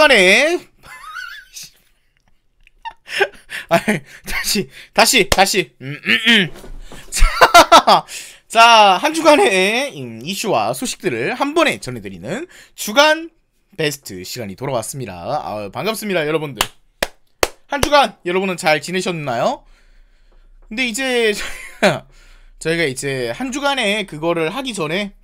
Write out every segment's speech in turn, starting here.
주간에 다시 자, 한 주간의 이슈와 소식들을 한 번에 전해드리는 주간 베스트 시간이 돌아왔습니다. 아, 반갑습니다, 여러분들. 한 주간 여러분은 잘 지내셨나요? 근데 이제 저희가 이제 한 주간에 그거를 하기 전에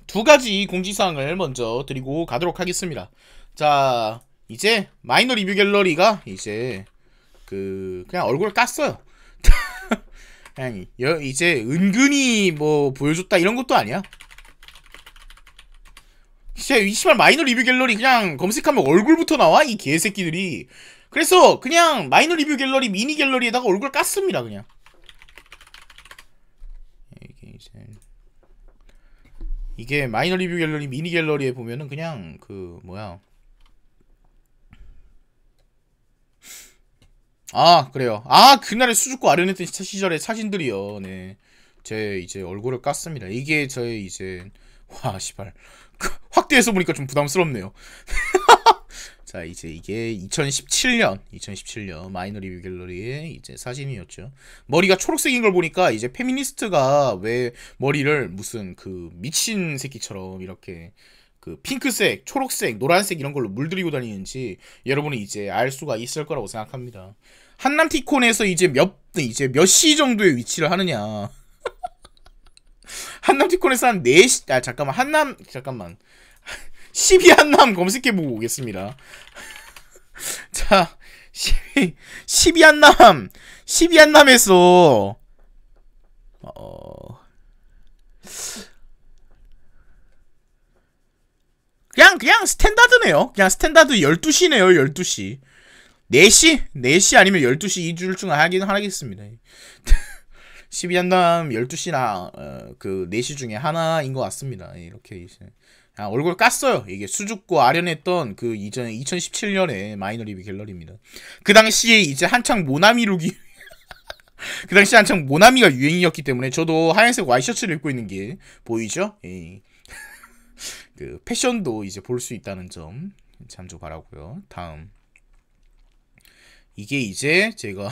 두 가지 공지사항을 먼저 드리고 가도록 하겠습니다. 자, 이제 마이너 리뷰 갤러리가 이제 그냥 얼굴을 깠어요. 그냥 이제 은근히 뭐 보여줬다 이런 것도 아니야. 진짜 이 씨발 마이너 리뷰 갤러리 그냥 검색하면 얼굴부터 나와 이 개새끼들이. 그래서 그냥 마이너 리뷰 갤러리 미니 갤러리에다가 얼굴 깠습니다. 그냥 이게 마이너 리뷰 갤러리 미니 갤러리에 보면은 그냥 그래요. 그날에 수줍고 아련했던 시절의 사진들이요. 네, 제 이제 얼굴을 깠습니다. 이게 저의 이제 와 씨발 확대해서 보니까 좀 부담스럽네요. 자, 이제 이게 2017년 마이너 리뷰 갤러리의 이제 사진이었죠. 머리가 초록색인 걸 보니까 이제 페미니스트가 왜 머리를 무슨 미친 새끼처럼 이렇게 핑크색, 초록색, 노란색 이런 걸로 물들이고 다니는지 여러분은 이제 알 수가 있을 거라고 생각합니다. 한남티콘에서 이제 몇 시 정도에 위치를 하느냐. 한남티콘에서 한 4시, 잠깐만. 12한남 검색해보고 오겠습니다. 자, 12한남에서 그냥 스탠다드네요. 그냥 스탠다드 12시네요. 12시 4시 아니면 12시 이 줄 중 하겠습니다. 12한남 12시나 4시 중에 하나인 것 같습니다. 이렇게 이제 얼굴 깠어요. 이게 수줍고 아련했던 이전에 2017년에 마이너 리뷰 갤러리입니다. 그 당시에 이제 한창 모나미 룩이 그 당시에 한창 모나미가 유행이었기 때문에 저도 하얀색 와이셔츠를 입고 있는 게 보이죠? 패션도 이제 볼 수 있다는 점 참조 바라고요. 다음, 이게 이제 제가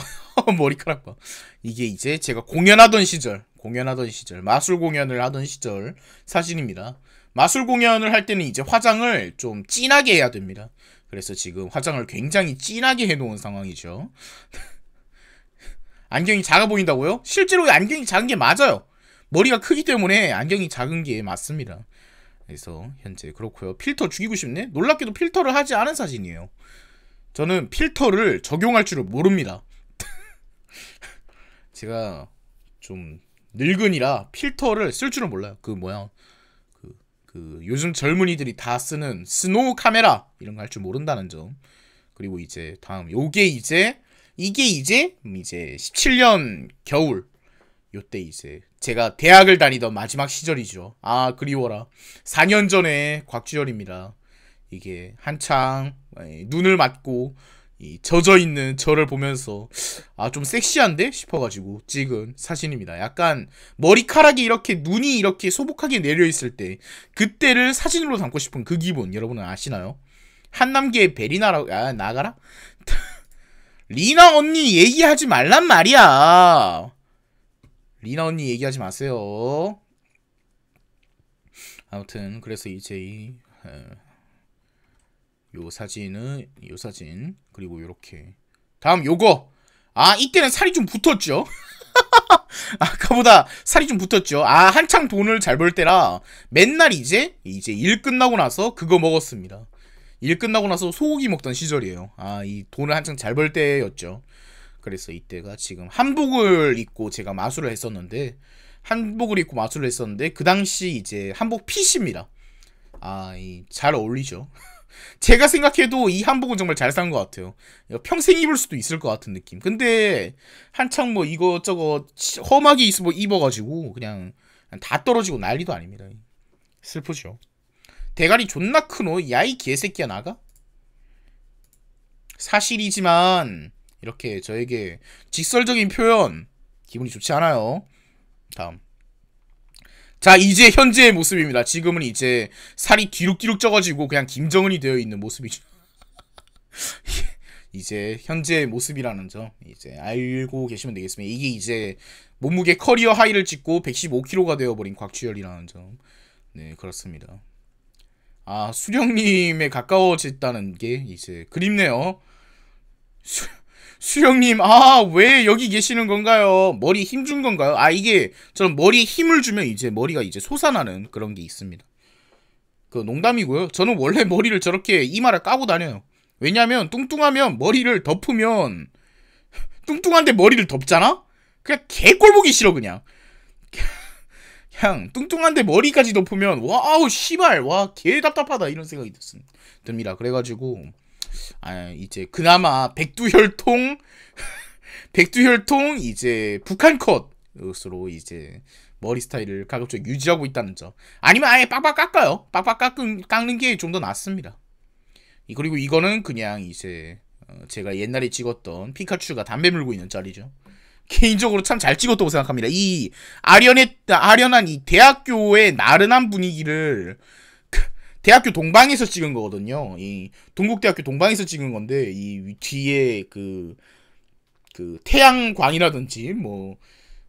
머리카락 봐. 이게 이제 제가 공연하던 시절 마술 공연을 하던 시절 사진입니다. 마술 공연을 할 때는 이제 화장을 좀 진하게 해야 됩니다. 그래서 지금 화장을 굉장히 진하게 해놓은 상황이죠. 안경이 작아 보인다고요? 실제로 안경이 작은 게 맞아요. 머리가 크기 때문에 안경이 작은 게 맞습니다. 그래서 현재 그렇고요. 필터 죽이고 싶네? 놀랍게도 필터를 하지 않은 사진이에요. 저는 필터를 적용할 줄을 모릅니다. 제가 좀 늙은이라 필터를 쓸 줄은 몰라요. 요즘 젊은이들이 다 쓰는 스노우 카메라 이런 거 할 줄 모른다는 점. 그리고 이제 다음 이게 이제 17년 겨울 요때 이제 제가 대학을 다니던 마지막 시절이죠. 그리워라. 4년 전에 곽주열입니다. 이게 한창 눈을 맞고 젖어있는 저를 보면서 좀 섹시한데? 싶어가지고 찍은 사진입니다. 약간 머리카락이 이렇게 눈이 이렇게 소복하게 내려있을 때 그때를 사진으로 담고 싶은 그 기분 여러분은 아시나요? 한남계의 베리나라고 나가라? 리나 언니 얘기하지 말란 말이야. 리나 언니 얘기하지 마세요. 아무튼 그래서 이제 요 사진 그리고 요렇게 다음 요거 이때는 살이 좀 붙었죠. 아까보다 살이 좀 붙었죠. 한창 돈을 잘 벌 때라 맨날 이제 일 끝나고 나서 그거 먹었습니다. 일 끝나고 나서 소고기 먹던 시절이에요. 이 돈을 한창 잘 벌 때였죠. 그래서 이때가 지금 한복을 입고 제가 마술을 했었는데 그 당시 이제 한복 핏입니다. 잘 어울리죠. 제가 생각해도 이 한복은 정말 잘 산 것 같아요. 평생 입을 수도 있을 것 같은 느낌. 근데 한창 뭐 이것저것 험하게 입어가지고 그냥 다 떨어지고 난리도 아닙니다. 슬프죠. 대가리 존나 크노? 야이 개새끼야 나가? 사실이지만 이렇게 저에게 직설적인 표현 기분이 좋지 않아요. 다음, 자, 이제 현재의 모습입니다. 지금은 이제 살이 뒤룩뒤룩 쪄가지고 그냥 김정은이 되어 있는 모습이죠. 이제 현재의 모습이라는 점 이제 알고 계시면 되겠습니다. 이게 이제 몸무게 커리어 하이를 찍고 115kg가 되어버린 곽주열이라는 점. 네, 그렇습니다. 아, 수령님에 가까워졌다는 게 이제 그립네요. 수령님, 아, 왜 여기 계시는 건가요? 머리 힘 준 건가요? 아, 이게 저는 머리에 힘을 주면 이제 머리가 이제 솟아나는 그런 게 있습니다. 그 농담이고요. 저는 원래 머리를 저렇게 이마를 까고 다녀요. 왜냐면 뚱뚱하면 머리를 덮으면 뚱뚱한데 머리를 덮잖아? 그냥 개꼴 보기 싫어 그냥. 그냥 뚱뚱한데 머리까지 덮으면 와우 씨발 와 개 답답하다 이런 생각이 듭니다. 그래가지고 이제 그나마 백두혈통 백두혈통 이제 북한 컷으로 이제 머리 스타일을 가급적 유지하고 있다는 점. 아니면 아예 빡빡 깎아요. 빡빡 깎는 게 좀 더 낫습니다. 그리고 이거는 그냥 이제 제가 옛날에 찍었던 피카츄가 담배 물고 있는 짤이죠. 개인적으로 참 잘 찍었다고 생각합니다. 이 아련한 이 대학교의 나른한 분위기를 대학교 동방에서 찍은 거거든요. 이 동국대학교 동방에서 찍은 건데 이 뒤에 그 태양광이라든지 뭐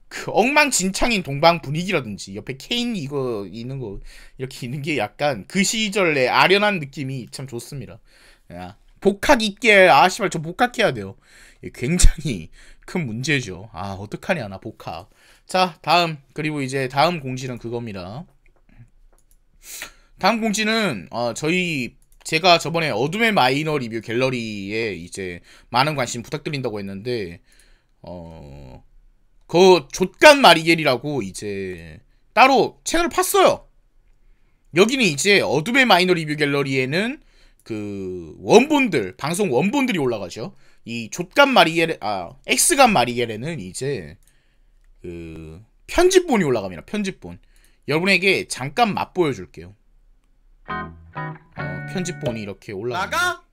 그 엉망진창인 동방 분위기라든지 옆에 케인 이거 있는 거 이렇게 있는 게 약간 그 시절의 아련한 느낌이 참 좋습니다. 야, 복학 있게 씨발 저 복학해야 돼요. 굉장히 큰 문제죠. 아 어떡하냐 나 복학. 자 다음 그리고 이제 다음 공지는 그겁니다. 다음 공지는 제가 저번에 어둠의 마이너 리뷰 갤러리에 이제 많은 관심 부탁드린다고 했는데 그 족간 마리겔이라고 이제 따로 채널을 팠어요. 여기는 이제 어둠의 마이너 리뷰 갤러리에는 그 원본들 방송 원본들이 올라가죠. 이 족간 마리겔 X간 마리겔에는 이제 그 편집본이 올라갑니다. 편집본 여러분에게 잠깐 맛보여 줄게요. 편집본이 이렇게 올라가.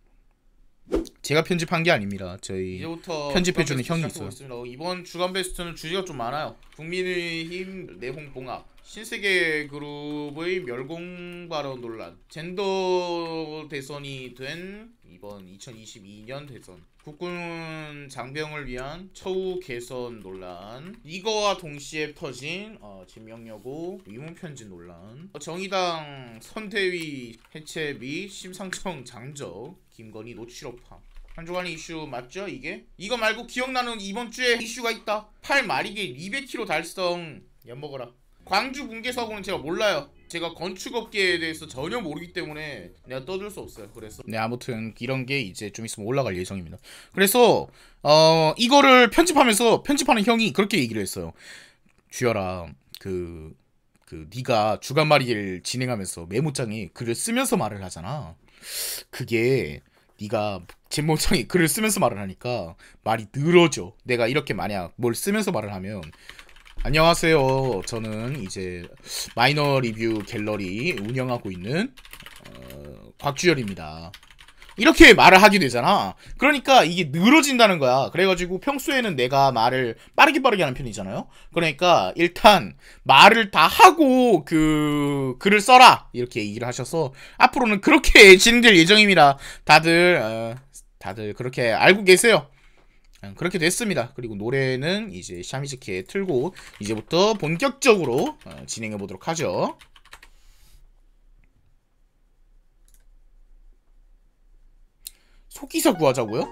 제가 편집한 게 아닙니다. 저희 이제부터 편집해주는 형이 있어요. 이번 주간 베스트는 주제가 좀 많아요. 국민의힘 내홍봉합, 신세계 그룹의 멸공 발언 논란, 젠더 대선이 된 이번 2022년 대선, 국군 장병을 위한 처우 개선 논란, 이거와 동시에 터진 진명여고 위문 편지 논란, 정의당 선대위 해체 및 심상정 장적, 김건희 노출업화. 한 주간의 이슈 맞죠 이게? 이거 말고 기억나는 이번 주에 이슈가 있다. 8 마리게 200kg 달성. 엿먹어라. 광주 붕괴 사고는 제가 몰라요. 제가 건축업계에 대해서 전혀 모르기 때문에 내가 떠들 수 없어요. 그래서 네 아무튼 이런 게 이제 좀 있으면 올라갈 예정입니다. 그래서 이거를 편집하는 형이 그렇게 얘기를 했어요. 주열아 네가 주간 마리를 진행하면서 메모장에 글을 쓰면서 말을 하잖아. 그게 네가 제모장에 글을 쓰면서 말을 하니까 말이 늘어져. 내가 이렇게 만약 뭘 쓰면서 말을 하면 안녕하세요. 저는 이제 마이너 리뷰 갤러리 운영하고 있는 곽주열입니다. 이렇게 말을 하게 되잖아. 그러니까 이게 늘어진다는 거야. 그래가지고 평소에는 내가 말을 빠르게 하는 편이잖아요. 그러니까 일단 말을 다 하고 글을 써라 이렇게 얘기를 하셔서 앞으로는 그렇게 진행될 예정입니다. 다들 그렇게 알고 계세요. 그렇게 됐습니다. 그리고 노래는 이제 샤미즈키에 틀고 이제부터 본격적으로 진행해 보도록 하죠. 속기사 구하자고요?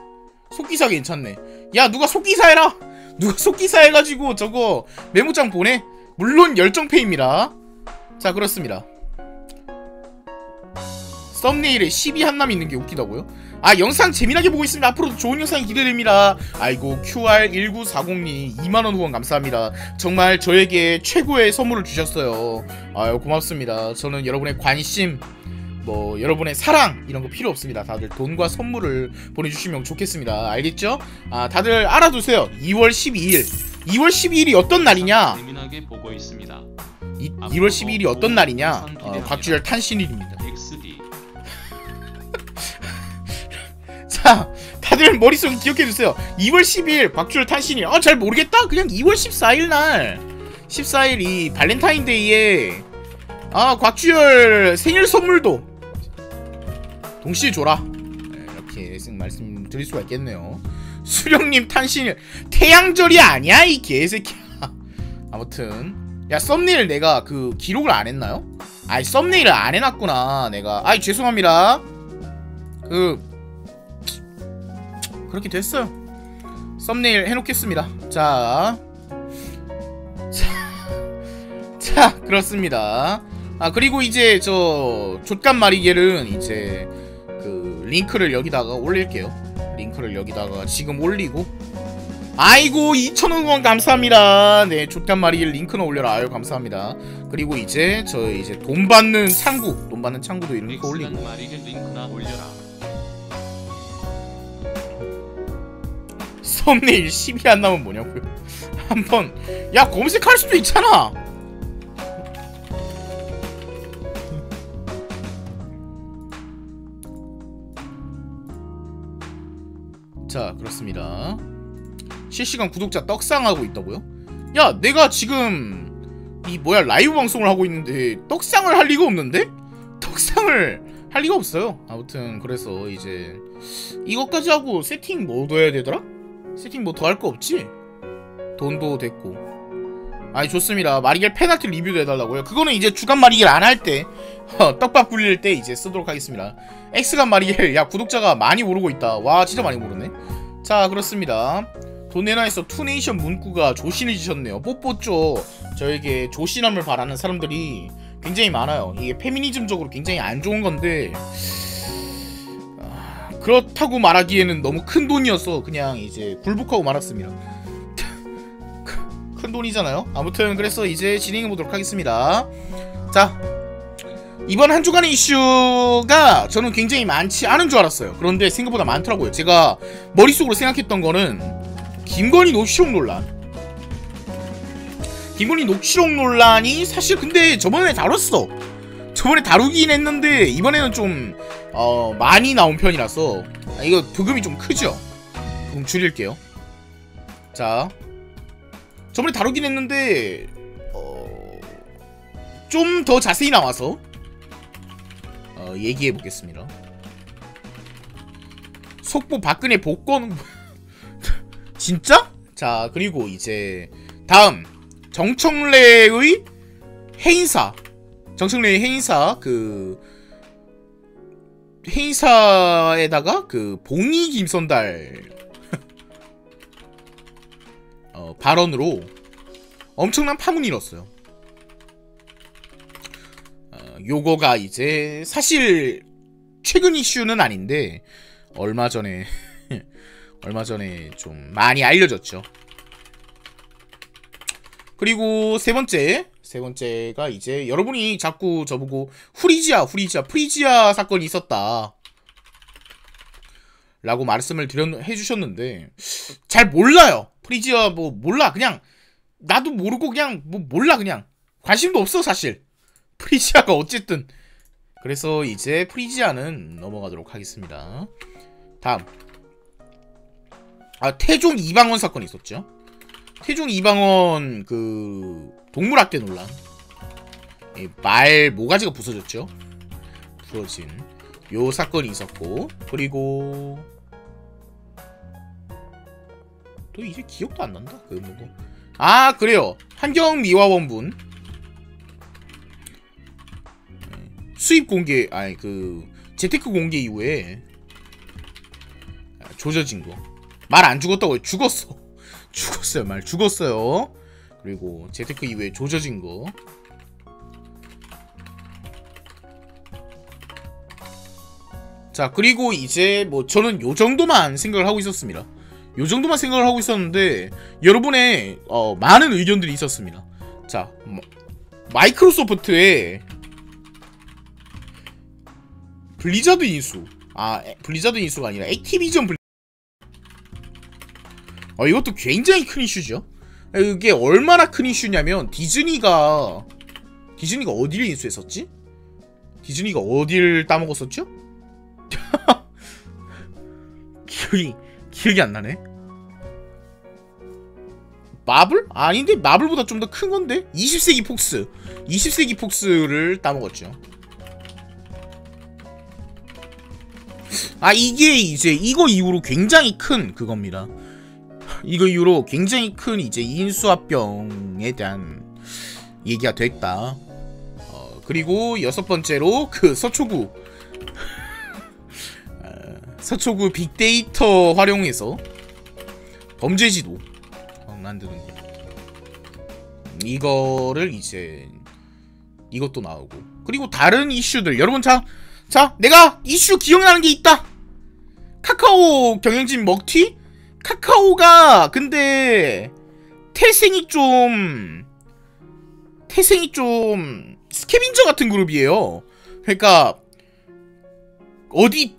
속기사 괜찮네. 야 누가 속기사 해라. 누가 속기사 해가지고 저거 메모장 보내. 물론 열정페이입니다. 자 그렇습니다. 썸네일에 12 한남 있는 게 웃기다고요? 영상 재미나게 보고 있습니다. 앞으로도 좋은 영상이 기대됩니다. 아이고 QR1940님 2만원 후원 감사합니다. 정말 저에게 최고의 선물을 주셨어요. 아유 고맙습니다. 저는 여러분의 관심 여러분의 사랑 이런 거 필요 없습니다. 다들 돈과 선물을 보내주시면 좋겠습니다. 알겠죠? 다들 알아두세요. 2월 12일이 어떤 날이냐? 재미나게 보고 있습니다. 2월 12일이 어떤 날이냐? 곽주열 탄신일입니다. 자, 다들 머릿속에 기억해주세요. 2월 12일 곽주열 탄신일. 잘 모르겠다? 그냥 2월 14일 날 14일이 발렌타인데이에 아, 곽주열 생일 선물도 동시에 줘라. 네, 이렇게 말씀드릴 수가 있겠네요. 수령님 탄신 태양절이 아니야 이 개새끼야. 아무튼 야, 썸네일 내가 그 기록을 안 했나요? 아이, 썸네일을 안 해놨구나 내가. 아이, 죄송합니다. 그렇게 됐어요. 썸네일 해놓겠습니다. 자, 그렇습니다. 아, 그리고 이제 저 족간 마리겔은 이제 그 링크를 여기다가 올릴게요. 링크를 여기다가 지금 올리고. 아이고, 2,000원 감사합니다. 네, 족간 마리겔 링크는 올려라. 아유, 감사합니다. 그리고 이제 저 이제 돈 받는 창구도 이렇게 올리고. 마리겔 링크나 올려라. 썸네일 10이 안 나오면 뭐냐고요? 한번 야, 검색할 수도 있잖아. 자, 그렇습니다. 실시간 구독자 떡상하고 있다고요? 야, 내가 지금 이 뭐야 라이브 방송을 하고 있는데 떡상을 할 리가 없는데? 떡상을 할 리가 없어요. 아무튼 그래서 이제 이것까지 하고 세팅 뭐 더 해야 되더라? 세팅 뭐 더 할 거 없지? 돈도 됐고. 아니, 좋습니다. 마리겔 페널티 리뷰도 해달라고요? 그거는 이제 주간 마리겔 안 할 때 떡밥 굴릴 때 이제 쓰도록 하겠습니다. X간 마리겔, 야, 구독자가 많이 오르고 있다. 와, 진짜 많이 오르네. 자, 그렇습니다. 돈내나에서 투네이션 문구가 조신해지셨네요. 뽀뽀쪼. 저에게 조신함을 바라는 사람들이 굉장히 많아요. 이게 페미니즘적으로 굉장히 안 좋은 건데 그렇다고 말하기에는 너무 큰 돈이어서 그냥 이제 굴복하고 말았습니다. 큰 돈이잖아요. 아무튼 그래서 이제 진행해보도록 하겠습니다. 자, 이번 한 주간의 이슈가 저는 굉장히 많지 않은 줄 알았어요. 그런데 생각보다 많더라고요. 제가 머릿속으로 생각했던 거는 김건희 녹취록 논란. 김건희 녹취록 논란이 사실 근데 저번에 다뤘어. 저번에 다루긴 했는데 이번에는 좀 많이 나온 편이라서 이거 부금이 좀 크죠? 부금 줄일게요. 자, 저번에 다루긴 했는데 좀 더 자세히 나와서 얘기해 보겠습니다. 속보 박근혜 복권. 진짜? 자, 그리고 이제 다음 정청래의 해인사. 정청래의 해인사 그 해인사에다가 그 봉이 김선달 발언으로 엄청난 파문이 일었어요. 요거가 이제 사실 최근 이슈는 아닌데 얼마 전에 좀 많이 알려졌죠. 그리고 세 번째가 이제 여러분이 자꾸 저보고 프리지아 사건이 있었다 라고 말씀을 해주셨는데 잘 몰라요. 프리지아 뭐 몰라. 그냥 나도 모르고 그냥 뭐 몰라. 그냥 관심도 없어 사실. 프리지아가 어쨌든. 그래서 이제 프리지아는 넘어가도록 하겠습니다. 다음, 태종 이방원 사건이 있었죠. 태종 이방원 그 동물학대 논란. 말 모가지가 부서졌죠. 부러진 요 사건이 있었고, 그리고 또 이제 기억도 안 난다. 그 뭐고. 아, 그래요. 환경미화원분 수입 공개, 아니 그 재테크 공개 이후에 조져진 거. 말 안 죽었다고 해. 죽었어요. 말 죽었어요. 그리고 재테크 이후에 조져진 거. 자, 그리고 이제 뭐 저는 요 정도만 생각을 하고 있었습니다. 요 정도만 생각을 하고 있었는데 여러분의 많은 의견들이 있었습니다. 자, 마이크로소프트의 블리자드 인수. 블리자드 인수가 아니라 액티비전 이것도 굉장히 큰 이슈죠. 이게 얼마나 큰 이슈냐면 디즈니가 어디를 인수했었지? 디즈니가 어딜 따먹었었죠? 기억이 안 나네. 마블? 아닌데 마블보다 좀 더 큰 건데? 20세기 폭스. 20세기 폭스를 따먹었죠. 아, 이게 이제 이거 이후로 굉장히 큰 그겁니다. 이거 이후로 굉장히 큰 이제 인수합병에 대한 얘기가 됐다. 그리고 여섯 번째로 그 서초구 서초구 빅데이터 활용해서 범죄지도 만드는 거. 이거를 이제 이것도 나오고, 그리고 다른 이슈들 여러분 자 내가 이슈 기억나는 게 있다. 카카오 경영진 먹튀? 카카오가 근데 태생이 좀 스캐빈저 같은 그룹이에요. 그러니까 어디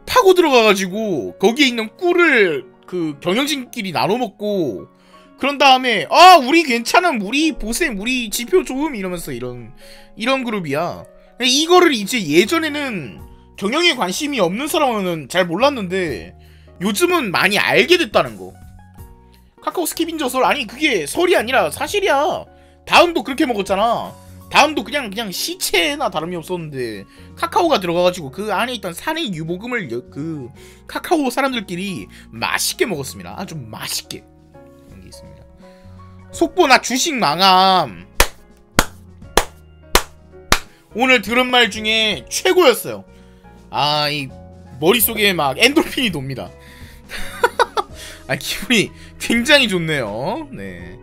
파고 들어가가지고 거기에 있는 꿀을 그 경영진끼리 나눠 먹고, 그런 다음에 아 우리 괜찮음, 우리 보셈, 우리 지표 좋음 이러면서 이런 그룹이야. 이거를 이제 예전에는 경영에 관심이 없는 사람은 잘 몰랐는데 요즘은 많이 알게 됐다는 거. 카카오 스캐빈저 설, 아니 그게 설이 아니라 사실이야. 다음도 그렇게 먹었잖아. 다음도 그냥 시체나 다름이 없었는데 카카오가 들어가가지고 그 안에 있던 산의 유목음을 그 카카오 사람들끼리 맛있게 먹었습니다. 아주 맛있게. 그런 게 있습니다. 속보 나 주식 망함. 오늘 들은 말 중에 최고였어요. 아, 이 머릿속에 막 엔돌핀이 돕니다. 아, 기분이 굉장히 좋네요. 네.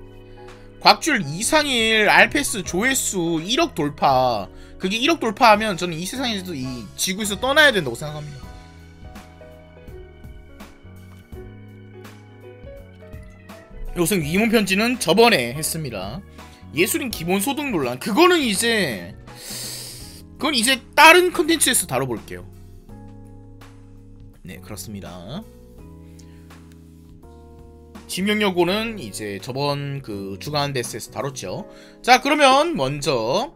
곽줄 이상일 알패스 조회수 1억 돌파. 그게 1억 돌파하면 저는 이 세상에서 이 지구에서 떠나야 된다고 생각합니다. 요즘 위문 편지는 저번에 했습니다. 예술인 기본소득 논란. 그건 이제 다른 컨텐츠에서 다뤄볼게요. 네, 그렇습니다. 지명여고는 이제 저번 그 주간 데스에서 다뤘죠. 자, 그러면 먼저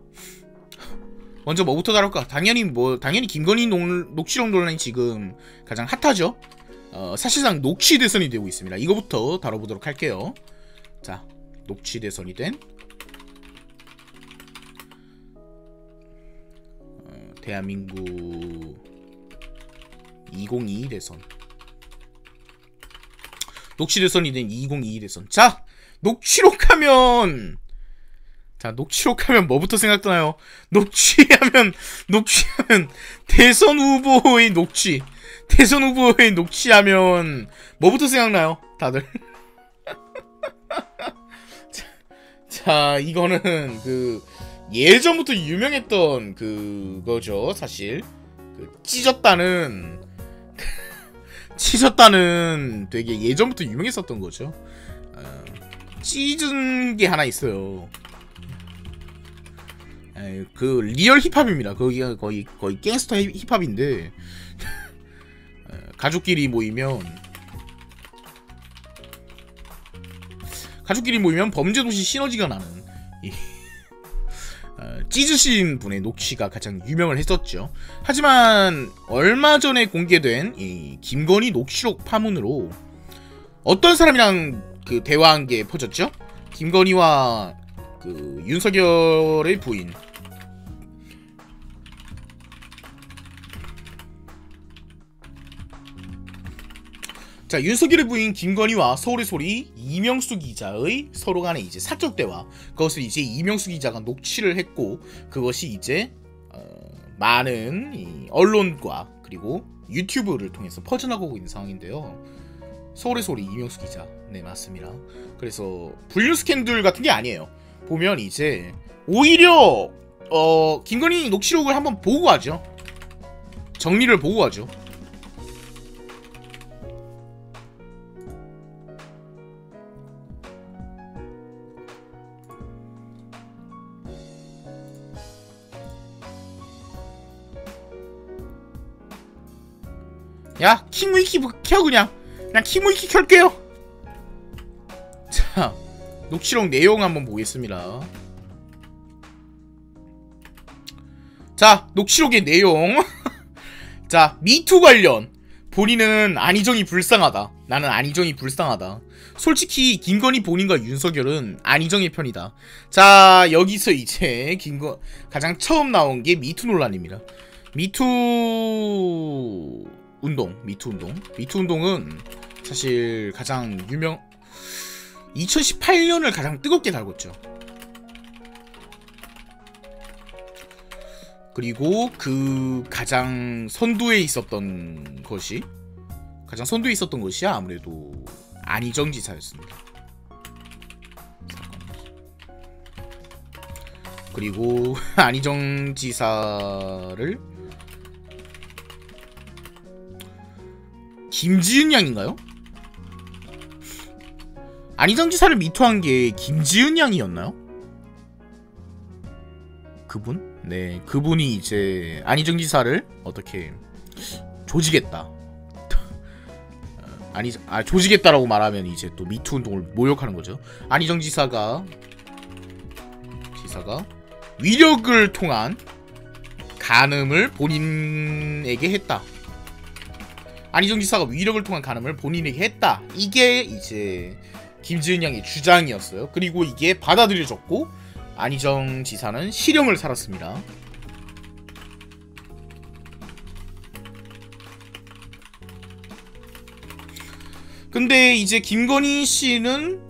뭐부터 다룰까? 당연히 김건희 녹취록 논란이 지금 가장 핫하죠. 사실상 녹취 대선이 되고 있습니다. 이거부터 다뤄보도록 할게요. 자, 녹취 대선이 된 대한민국 2022 대선. 녹취 대선이 된 2022 대선. 자, 녹취록 하면 뭐부터 생각나요? 녹취하면 대선 후보의 녹취. 대선 후보의 녹취하면 뭐부터 생각나요? 다들. 자, 이거는 그 예전부터 유명했던 그거죠, 사실. 그 찢었다는 되게 예전부터 유명했었던 거죠. 찢은 게 하나 있어요. 그 리얼 힙합입니다. 거기가 거의 갱스터 힙합인데 가족끼리 모이면 범죄도시 시너지가 나는 이 찢으신 분의 녹취가 가장 유명을 했었죠. 하지만 얼마 전에 공개된 이 김건희 녹취록 파문으로 어떤 사람이랑 그 대화한 게 퍼졌죠? 김건희와 그 윤석열의 부인. 자, 윤석열의 부인 김건희와 서울의 소리 이명수 기자의 서로 간의 이제 사적 대화, 그것을 이제 이명수 기자가 녹취를 했고, 그것이 이제 많은 이 언론과 그리고 유튜브를 통해서 퍼져나가고 있는 상황인데요. 서울의 소리 이명수 기자, 네, 맞습니다. 그래서 불륜 스캔들 같은 게 아니에요. 보면 이제 오히려 김건희 녹취록을 한번 보고 가죠. 정리를 보고 가죠. 야, 킹위키 켜. 그냥 킹위키 켤게요. 자, 녹취록 내용 한번 보겠습니다. 자, 녹취록의 내용. 자, 미투 관련 본인은 안희정이 불쌍하다. 나는 안희정이 불쌍하다. 솔직히 김건희 본인과 윤석열은 안희정의 편이다. 자, 여기서 이제 가장 처음 나온 게 미투 논란입니다. 미투 운동은 사실 가장 2018년을 가장 뜨겁게 달궜죠. 그리고 그 가장 선두에 있었던 것이 아무래도 안희정 지사였습니다. 그리고 안희정 지사를 김지은 양인가요? 안희정 지사를 미투한 게 김지은 양이었나요? 그분? 네, 그분이 이제 안희정 지사를 어떻게 조지겠다. 조지겠다라고 말하면 이제 또 미투 운동을 모욕하는 거죠. 안희정 지사가 위력을 통한 간음을 본인에게 했다. 안희정 지사가 위력을 통한 간음을 본인에게 했다. 이게 이제 김지은 양의 주장이었어요. 그리고 이게 받아들여졌고 안희정 지사는 실형을 살았습니다. 근데 이제 김건희 씨는,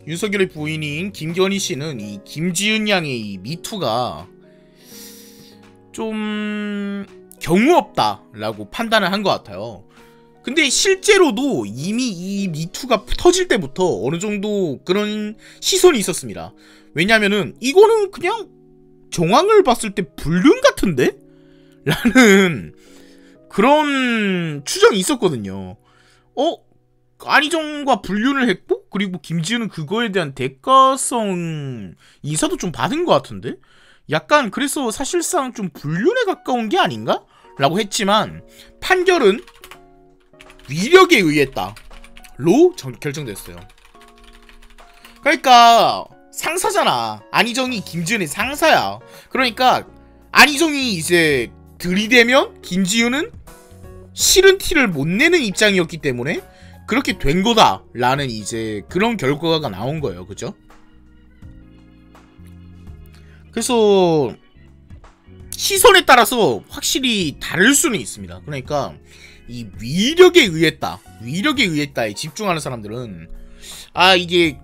윤석열의 부인인 김건희 씨는 이 김지은 양의 이 미투가 좀 경우 없다라고 판단을 한 것 같아요. 근데 실제로도 이미 이 미투가 터질 때부터 어느 정도 그런 시선이 있었습니다. 왜냐면은 이거는 그냥 정황을 봤을 때 불륜 같은데? 라는 그런 추정이 있었거든요. 안희정과 불륜을 했고, 그리고 김지은은 그거에 대한 대가성 인사도 좀 받은 것 같은데? 약간 그래서 사실상 좀 불륜에 가까운 게 아닌가? 라고 했지만 판결은 위력에 의했다 로 결정됐어요. 그러니까 상사잖아. 안희정이 김지은의 상사야. 그러니까 안희정이 이제 들이대면 김지은은 싫은 티를 못 내는 입장이었기 때문에 그렇게 된 거다 라는 이제 그런 결과가 나온 거예요. 그죠? 그래서 시선에 따라서 확실히 다를 수는 있습니다. 그러니까 이 위력에 의했다에 집중하는 사람들은 이게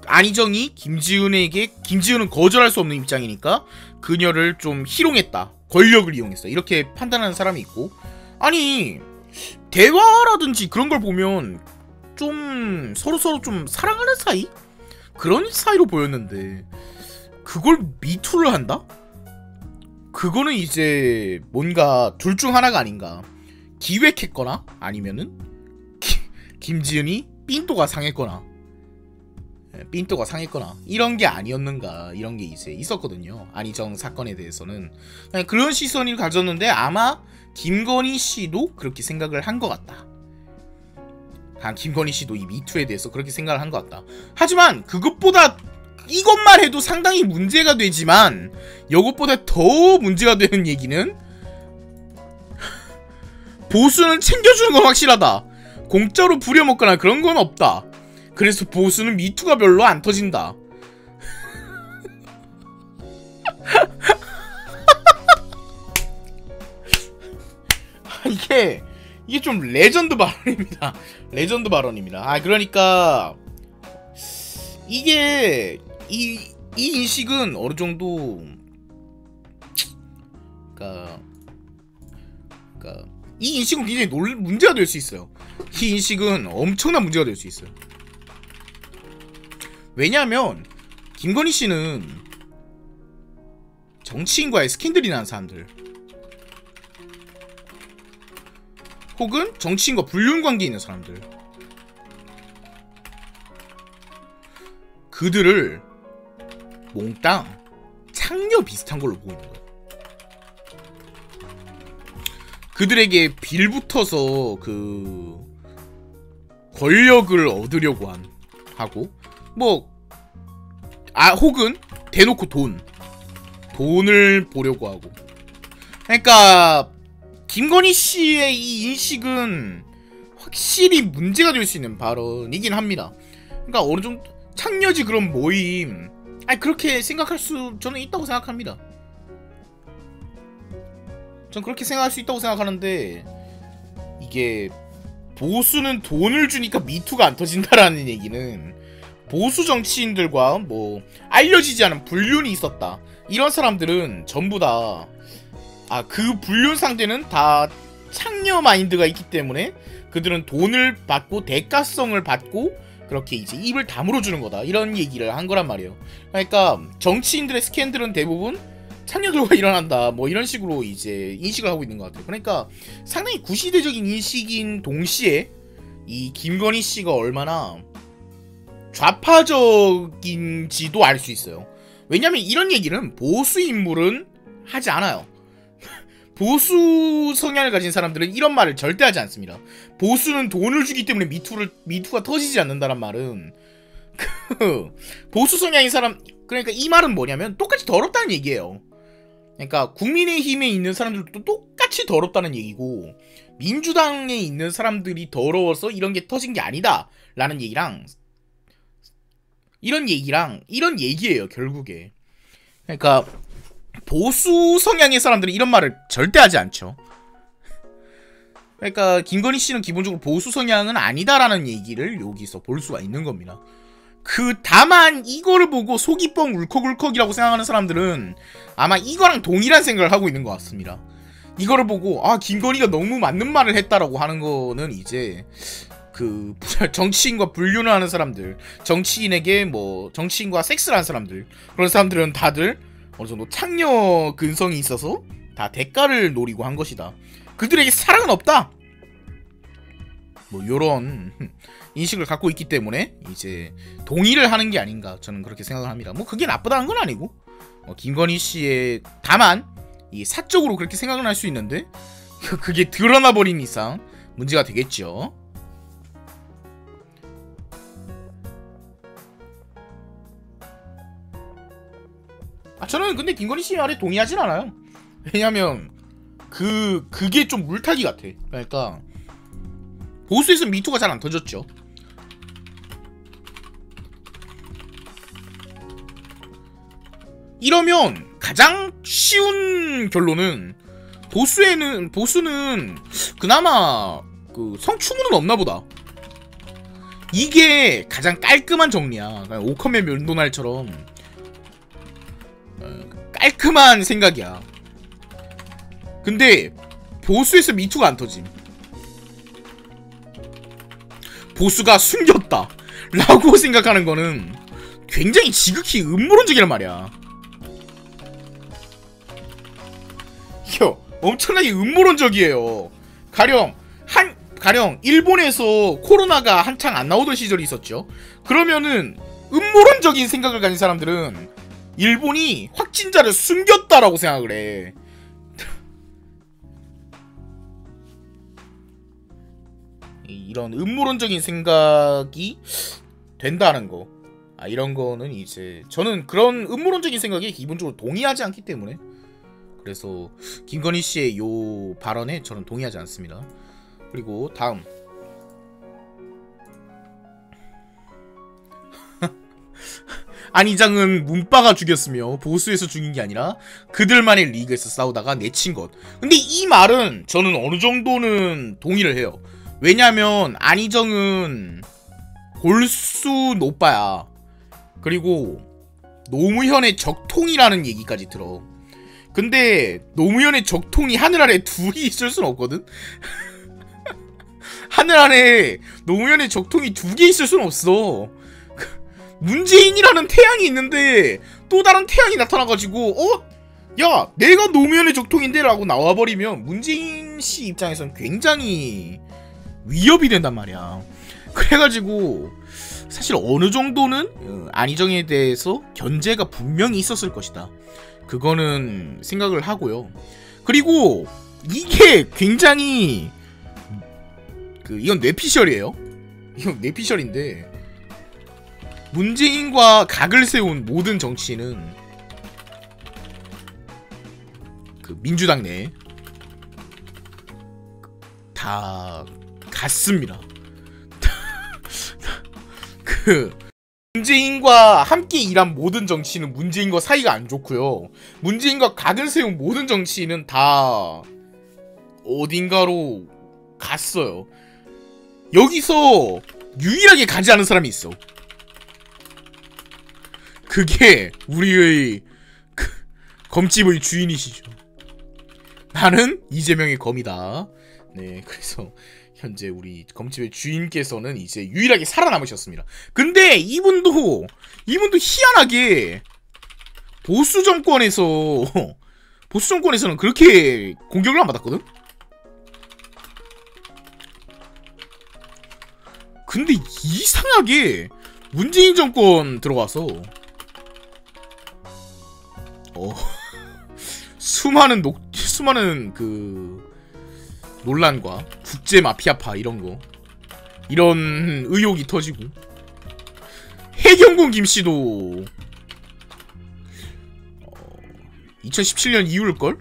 안희정이 김지은은 거절할 수 없는 입장이니까 그녀를 좀 희롱했다, 권력을 이용했어, 이렇게 판단하는 사람이 있고, 아니 대화라든지 그런 걸 보면 좀 서로 좀 사랑하는 사이? 그런 사이로 보였는데 그걸 미투를 한다? 그거는 이제 뭔가 둘 중 하나가 아닌가. 기획했거나 아니면은 김지은이 삔또가 상했거나 이런 게 아니었는가, 이런 게 이제 있었거든요. 안희정 사건에 대해서는 그런 시선을 가졌는데 아마 김건희 씨도 그렇게 생각을 한 것 같다. 김건희 씨도 이 미투에 대해서 그렇게 생각을 한 것 같다. 하지만 그것보다 이것만 해도 상당히 문제가 되지만 이것보다 더 문제가 되는 얘기는 보수는 챙겨주는 건 확실하다. 공짜로 부려먹거나 그런 건 없다. 그래서 보수는 미투가 별로 안 터진다. 이게 좀 레전드 발언입니다. 레전드 발언입니다. 그러니까 이게 이 인식은 어느 정도 그러니까 이 인식은 굉장히 문제가 될 수 있어요. 이 인식은 엄청난 문제가 될 수 있어요. 왜냐하면 김건희 씨는 정치인과의 스캔들이 난 사람들, 혹은 정치인과 불륜 관계에 있는 사람들, 그들을 몽땅 창녀 비슷한 걸로 보이는 거예요. 그들에게 빌붙어서 그 권력을 얻으려고 하고 혹은 대놓고 돈을 보려고 하고. 그러니까 김건희 씨의 이 인식은 확실히 문제가 될 수 있는 발언이긴 합니다. 그러니까 어느 정도 창녀지 그런 모임, 아니 그렇게 생각할 수 저는 있다고 생각합니다. 전 그렇게 생각할 수 있다고 생각하는데, 이게 보수는 돈을 주니까 미투가 안 터진다라는 얘기는 보수 정치인들과 뭐 알려지지 않은 불륜이 있었다, 이런 사람들은 전부 다 그 불륜 상대는 다 창녀 마인드가 있기 때문에 그들은 돈을 받고 대가성을 받고 그렇게 이제 입을 다물어 주는 거다, 이런 얘기를 한 거란 말이에요. 그러니까 정치인들의 스캔들은 대부분 창녀들과 일어난다, 뭐 이런 식으로 이제 인식을 하고 있는 것 같아요. 그러니까 상당히 구시대적인 인식인 동시에 이 김건희 씨가 얼마나 좌파적인지도 알 수 있어요. 왜냐면 이런 얘기는 보수 인물은 하지 않아요. 보수 성향을 가진 사람들은 이런 말을 절대 하지 않습니다. 보수는 돈을 주기 때문에 미투가 터지지 않는다는 말은 보수 성향인 사람, 그러니까 이 말은 뭐냐면 똑같이 더럽다는 얘기예요. 그러니까 국민의힘에 있는 사람들도 똑같이 더럽다는 얘기고, 민주당에 있는 사람들이 더러워서 이런 게 터진 게 아니다 라는 얘기랑 이런 얘기예요 결국에. 그러니까 보수 성향의 사람들은 이런 말을 절대 하지 않죠. 그러니까 김건희 씨는 기본적으로 보수 성향은 아니다라는 얘기를 여기서 볼 수가 있는 겁니다. 다만 이거를 보고 속이 뻥 울컥울컥이라고 생각하는 사람들은 아마 이거랑 동일한 생각을 하고 있는 것 같습니다. 이거를 보고 김건희가 너무 맞는 말을 했다라고 하는 거는 이제 정치인과 불륜을 하는 사람들, 정치인에게 뭐 정치인과 섹스를 하는 사람들, 그런 사람들은 다들 어느 정도 창녀 근성이 있어서 다 대가를 노리고 한 것이다, 그들에게 사랑은 없다, 뭐 요런 인식을 갖고 있기 때문에 이제 동의를 하는 게 아닌가, 저는 그렇게 생각을 합니다. 뭐 그게 나쁘다는 건 아니고, 김건희 씨의 다만 이 사적으로 그렇게 생각을 할 수 있는데 그게 드러나 버린 이상 문제가 되겠죠. 저는 근데 김건희 씨 말에 동의하진 않아요. 왜냐면 그게 좀 물타기 같아. 그러니까 보수에서 미투가 잘 안 터졌죠. 이러면 가장 쉬운 결론은 보수는 그나마 성추문은 없나 보다, 이게 가장 깔끔한 정리야. 오컴의 면도날처럼 깔끔한 생각이야. 근데 보수에서 미투가 안 터짐. 보수가 숨겼다 라고 생각하는 거는 굉장히 지극히 음모론적이란 말이야. 이거 엄청나게 음모론적이에요. 가령 일본에서 코로나가 한창 안 나오던 시절이 있었죠. 그러면은 음모론적인 생각을 가진 사람들은 일본이 확진자를 숨겼다라고 생각을 해. 이런 음모론적인 생각이 된다는 거, 이런 거는 이제 저는 그런 음모론적인 생각에 기본적으로 동의하지 않기 때문에, 그래서 김건희 씨의 요 발언에 저는 동의하지 않습니다. 그리고 다음 안희장은 문빠가 죽였으며 보수에서 죽인 게 아니라 그들만의 리그에서 싸우다가 내친 것. 근데 이 말은 저는 어느 정도는 동의를 해요. 왜냐면 안희정은 골수 노빠야. 그리고 노무현의 적통이라는 얘기까지 들어. 근데 노무현의 적통이 하늘 아래 둘이 있을 순 없거든? 하늘 아래 노무현의 적통이 두 개 있을 순 없어. 문재인이라는 태양이 있는데 또 다른 태양이 나타나가지고 야 내가 노무현의 적통인데 라고 나와버리면 문재인 씨 입장에선 굉장히 위협이 된단 말이야. 그래가지고 사실 어느 정도는 안희정에 대해서 견제가 분명히 있었을 것이다, 그거는 생각을 하고요. 그리고 이게 굉장히 이건 뇌피셜이에요. 이건 뇌피셜인데, 문재인과 각을 세운 모든 정치인은 민주당 내에 다 같습니다. 그 문재인과 함께 일한 모든 정치인은 문재인과 사이가 안 좋고요. 문재인과 각을 세운 모든 정치인은 다 어딘가로 갔어요. 여기서 유일하게 가지 않은 사람이 있어. 그게 우리의 검집의 주인이시죠. 나는 이재명의 검이다. 네, 그래서 현재 우리 검집의 주인께서는 이제 유일하게 살아남으셨습니다. 근데 이분도 희한하게 보수 정권에서는 그렇게 공격을 안 받았거든? 근데 이상하게 문재인 정권 들어와서 수많은 그 논란과 국제 마피아파 이런 의혹이 터지고, 해경군 김씨도 2017년 이후일걸?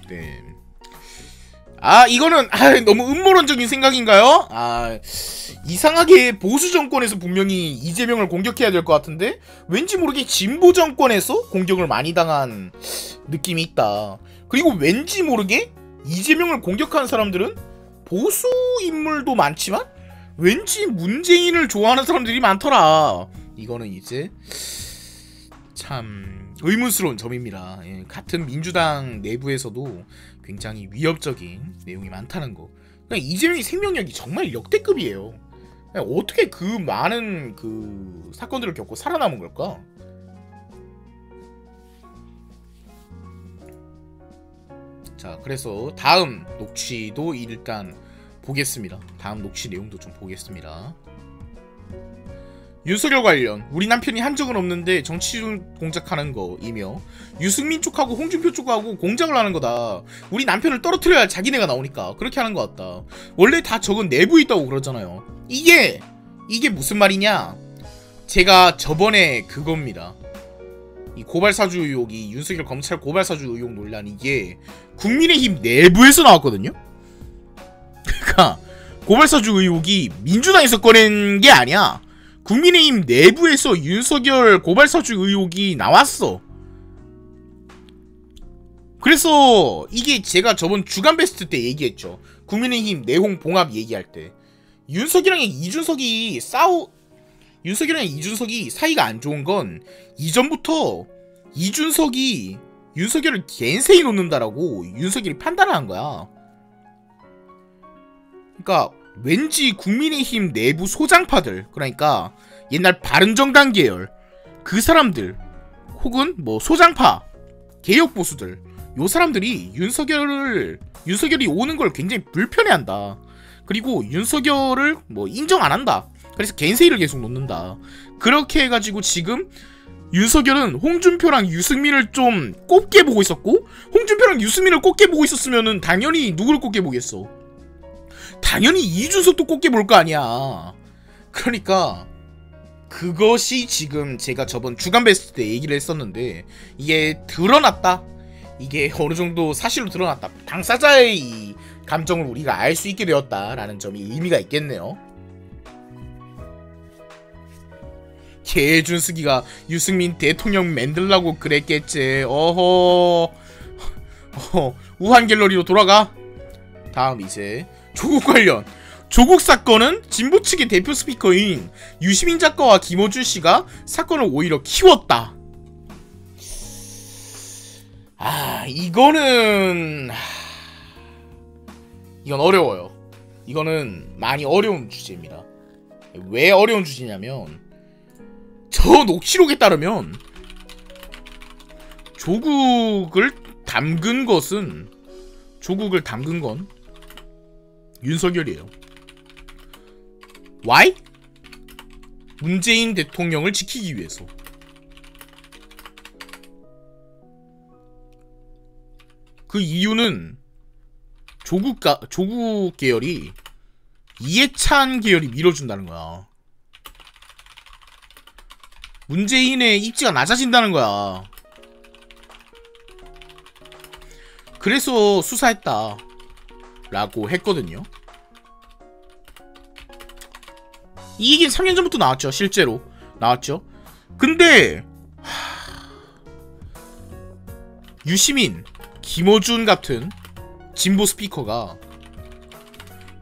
네. 이거는 너무 음모론적인 생각인가요? 이상하게 보수 정권에서 분명히 이재명을 공격해야 될 것 같은데 왠지 모르게 진보 정권에서 공격을 많이 당한 느낌이 있다. 그리고 왠지 모르게 이재명을 공격하는 사람들은 보수 인물도 많지만 왠지 문재인을 좋아하는 사람들이 많더라. 이거는 이제 참 의문스러운 점입니다. 예, 같은 민주당 내부에서도 굉장히 위협적인 내용이 많다는 거. 그러니까 이재명의 생명력이 정말 역대급이에요. 어떻게 그 많은 그 사건들을 겪고 살아남은 걸까? 자, 그래서 다음 녹취도 일단 보겠습니다. 다음 녹취 내용도 좀 보겠습니다. 윤석열 관련 우리 남편이 한 적은 없는데 정치중 공작하는 거이며 유승민 쪽하고 홍준표 쪽하고 공작을 하는 거다. 우리 남편을 떨어뜨려야 자기네가 나오니까 그렇게 하는 것 같다. 원래 다 적은 내부에 있다고 그러잖아요. 이게 무슨 말이냐? 제가 저번에 그겁니다. 이 고발사주 의혹이 윤석열 검찰 고발사주 의혹 논란, 이게 국민의힘 내부에서 나왔거든요. 그러니까 고발사주 의혹이 민주당에서 꺼낸 게 아니야. 국민의힘 내부에서 윤석열 고발사주 의혹이 나왔어. 그래서 이게 제가 저번 주간베스트 때 얘기했죠. 국민의힘 내홍 봉합 얘기할 때 윤석열이랑 이준석이 사이가 안 좋은 건 이전부터 이준석이 윤석열을 겐세이 놓는다라고 윤석열이 판단을 한 거야. 그러니까 왠지 국민의힘 내부 소장파들, 그러니까 옛날 바른정당 계열 그 사람들, 혹은 뭐 소장파 개혁보수들, 요 사람들이 윤석열이 오는 걸 굉장히 불편해한다. 그리고 윤석열을 뭐 인정 안 한다. 그래서 겐세이를 계속 놓는다. 그렇게 해가지고 지금 윤석열은 홍준표랑 유승민을 좀 꼽게 보고 있었고, 홍준표랑 유승민을 꼽게 보고 있었으면은 당연히 누구를 꼽게 보겠어? 당연히 이준석도 꼽게 볼 거 아니야. 그러니까 그것이 지금 제가 저번 주간베스트 때 얘기를 했었는데 이게 드러났다. 이게 어느 정도 사실로 드러났다. 당사자의 이 감정을 우리가 알 수 있게 되었다라는 점이 의미가 있겠네요. 개준석이가 유승민 대통령 만들라고 그랬겠지. 우한 갤러리로 돌아가. 다음 이제 조국 관련. 조국 사건은 진보 측의 대표 스피커인 유시민 작가와 김어준 씨가 사건을 오히려 키웠다. 이건 어려워요. 이거는 많이 어려운 주제입니다. 왜 어려운 주제냐면 저 녹취록에 따르면 조국을 담근 건 윤석열이에요. Why? 문재인 대통령을 지키기 위해서. 그 이유는 조국 계열이 이해찬 계열이 밀어준다는 거야. 문재인의 입지가 낮아진다는 거야. 그래서 수사했다 라고 했거든요. 이 얘기는 3년 전부터 나왔죠. 실제로 나왔죠. 근데 유시민, 김어준 같은 진보 스피커가